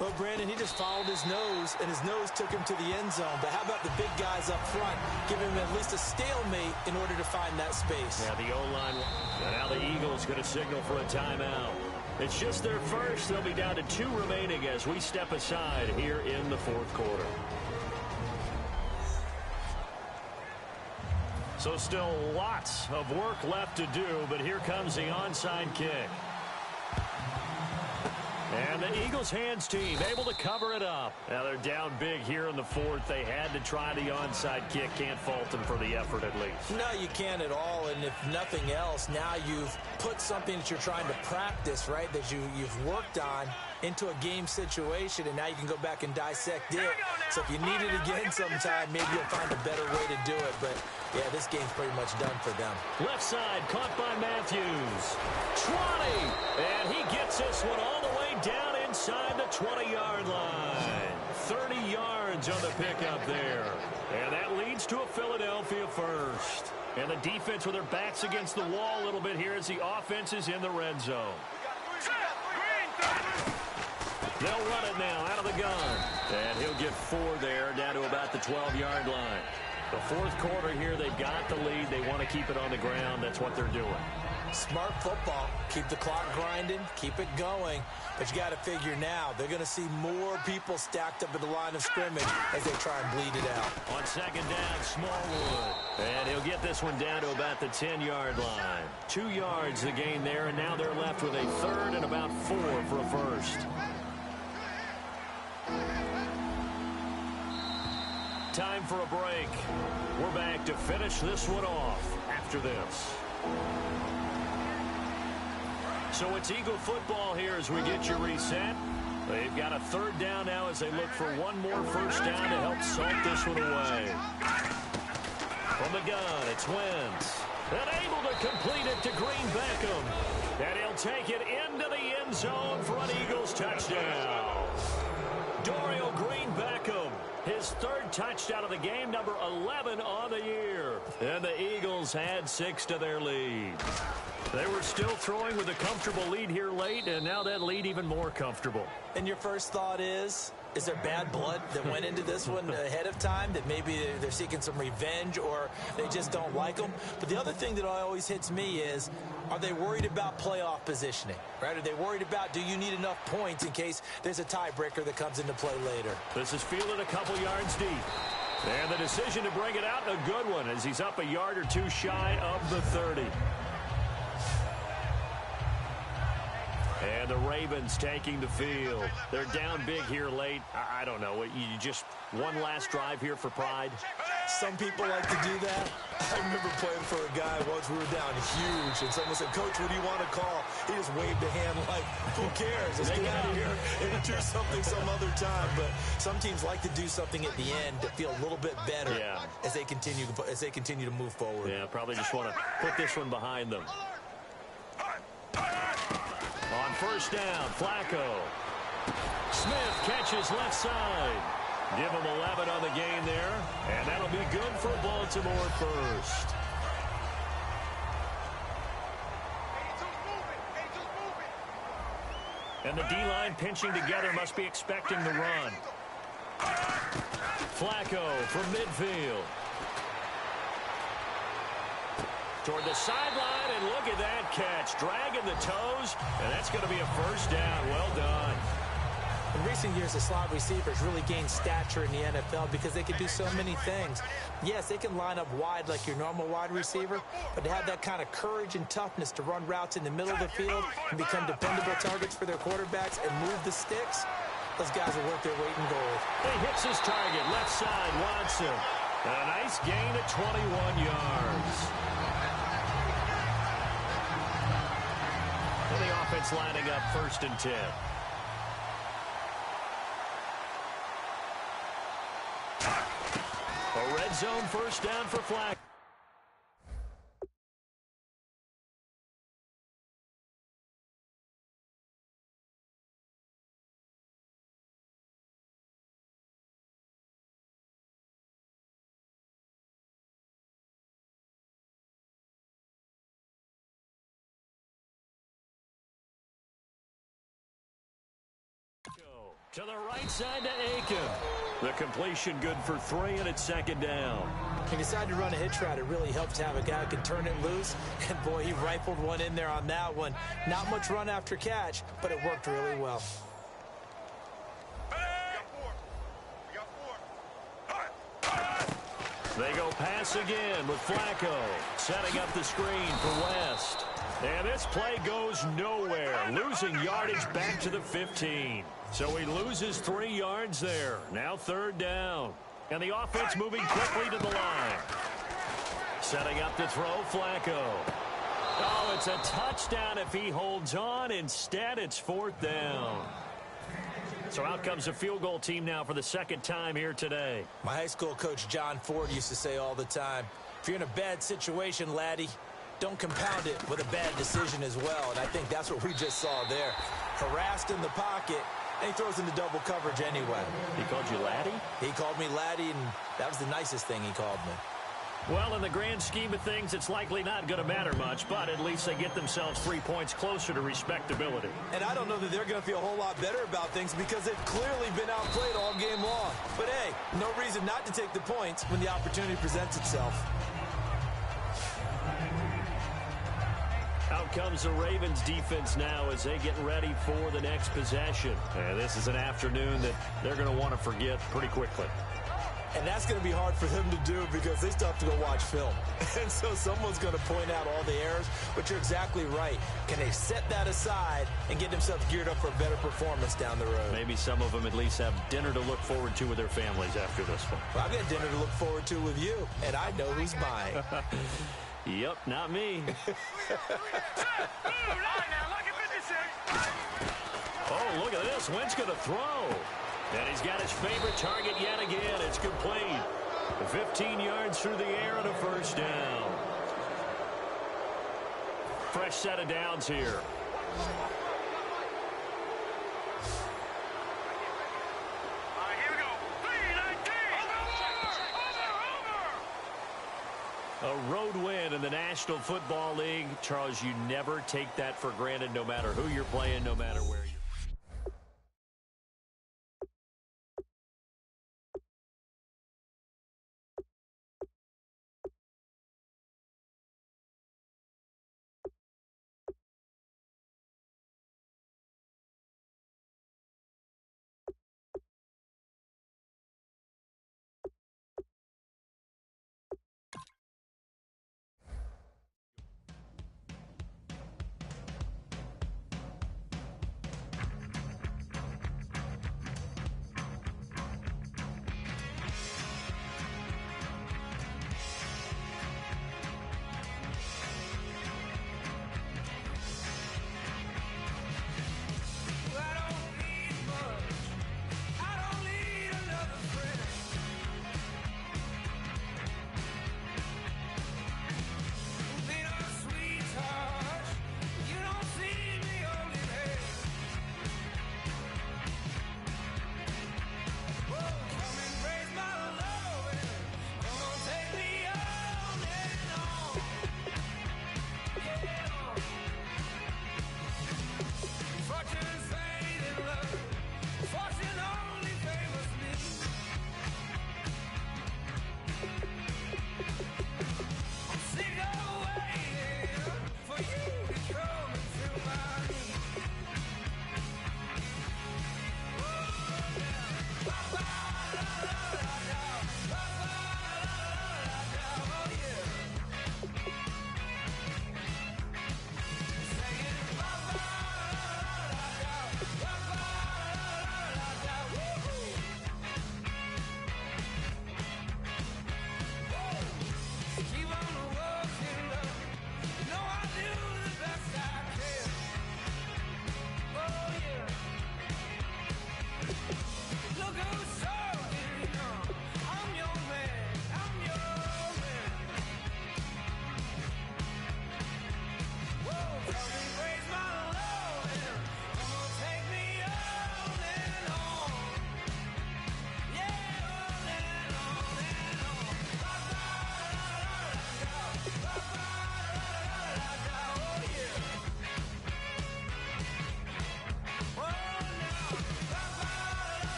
S3: Well, Brandon, he just followed his nose, and his nose took him to the end zone. But how about the big guys up front, giving him at least a stalemate in order to find that space?
S2: Yeah, the O-line. Now the Eagles going to signal for a timeout. It's just their first. They'll be down to 2 remaining as we step aside here in the 4th quarter. So still lots of work left to do, but here comes the onside kick. And the Eagles hands team able to cover it up. Now they're down big here in the fourth. They had to try the onside kick. Can't fault them for the effort at least.
S3: No, you can't at all. And if nothing else, now you've put something that you're trying to practice, right, that you've worked on into a game situation, and now you can go back and dissect it. So if you need it again sometime, maybe you'll find a better way to do it. But, yeah, this game's pretty much done for them.
S2: Left side caught by Matthews. 20. And he gets this one all the way down inside the 20-yard line. 30 yards on the pickup there. And that leads to a Philadelphia first. And the defense with their backs against the wall a little bit here as the offense is in the red zone. They'll run it now out of the gun. And he'll get 4 there, down to about the 12-yard line. The fourth quarter here, they've got the lead. They want to keep it on the ground. That's what they're doing.
S3: Smart football. Keep the clock grinding. Keep it going. But you got to figure now, they're going to see more people stacked up at the line of scrimmage as they try and bleed it out.
S2: On second down, Smallwood. And he'll get this one down to about the 10-yard line. 2 yards the gain there, and now they're left with a third and about 4 for a first. Time for a break. We're back to finish this one off after this. So it's Eagle football here as we get you reset. They've got a third down now as they look for one more first down to help salt this one away. From the gun, it's Wentz. And able to complete it to Green Beckham. And he'll take it into the end zone for an Eagles touchdown. Dorial Green Beckham, his third touchdown of the game, number 11 on the year. And the Eagles add 6 to their lead. They were still throwing with a comfortable lead here late, and now that lead even more comfortable.
S3: And your first thought is there bad blood that went into this one ahead of time, that maybe they're seeking some revenge or they just don't like them? But the other thing that always hits me is, are they worried about playoff positioning? Right? Are they worried about, do you need enough points in case there's a tiebreaker that comes into play later?
S2: This is fielded a couple yards deep. And the decision to bring it out, a good one, as he's up a yard or two shy of the 30. And the Ravens taking the field. They're down big here late. I don't know. You just one last drive here for pride?
S3: Some people like to do that. I remember playing for a guy once. We were down huge, and someone said, "Coach, what do you want to call?" He just waved a hand like, "Who cares? Let's get out of here and do something some other time." But some teams like to do something at the end to feel a little bit better as they continue to move forward.
S2: Yeah, probably just want to put this one behind them. On first down, Flacco. Smith catches left side. Give him 11 on the gain there, and that'll be good for Baltimore first. And the D-line pinching together, must be expecting the run. Flacco from midfield. Toward the sideline, and look at that catch. Dragging the toes, and that's going to be a first down. Well done.
S3: In recent years, the slot receivers really gained stature in the NFL because they can do so many things. Yes, they can line up wide like your normal wide receiver, but to have that kind of courage and toughness to run routes in the middle of the field and become dependable targets for their quarterbacks and move the sticks, those guys will work their weight in gold.
S2: He hits his target, left side, Watson. And a nice gain of 21 yards. And the offense lining up 1st and 10. A red zone first down for Flacco. To the right side to Aiken. The completion good for 3, and it's 2nd down.
S3: He decided to run a hitch route. It really helps to have a guy who can turn it loose. And, boy, he rifled one in there on that one. Not much run after catch, but it worked really well.
S2: They go pass again with Flacco, setting up the screen for West. And this play goes nowhere, losing yardage back to the 15. So he loses 3 yards there. Now 3rd down. And the offense moving quickly to the line. Setting up to throw, Flacco. Oh, it's a touchdown if he holds on. Instead, it's 4th down. So out comes a field goal team now for the 2nd time here today.
S3: My high school coach, John Ford, used to say all the time, if you're in a bad situation, laddie, don't compound it with a bad decision as well. And I think that's what we just saw there. Harassed in the pocket, and he throws into double coverage anyway.
S2: He called you laddie?
S3: He called me laddie, and that was the nicest thing he called me.
S2: Well, in the grand scheme of things, it's likely not going to matter much, but at least they get themselves 3 points closer to respectability.
S3: And I don't know that they're going to feel a whole lot better about things because they've clearly been outplayed all game long. But, hey, no reason not to take the points when the opportunity presents itself.
S2: Out comes the Ravens defense now as they get ready for the next possession. And this is an afternoon that they're going to want to forget pretty quickly.
S3: And that's going to be hard for them to do because they still have to go watch film. And so someone's going to point out all the errors, but you're exactly right. Can they set that aside and get themselves geared up for a better performance down the road?
S2: Maybe some of them at least have dinner to look forward to with their families after this one.
S3: Well, I've got dinner to look forward to with you, and I know who's mine.
S2: Yep, not me. Oh, look at this. Wentz going to throw. And he's got his favorite target yet again. It's complete. 15 yards through the air and a 1st down. Fresh set of downs here. A road win in the National Football League. Charles, you never take that for granted no matter who you're playing, no matter where you're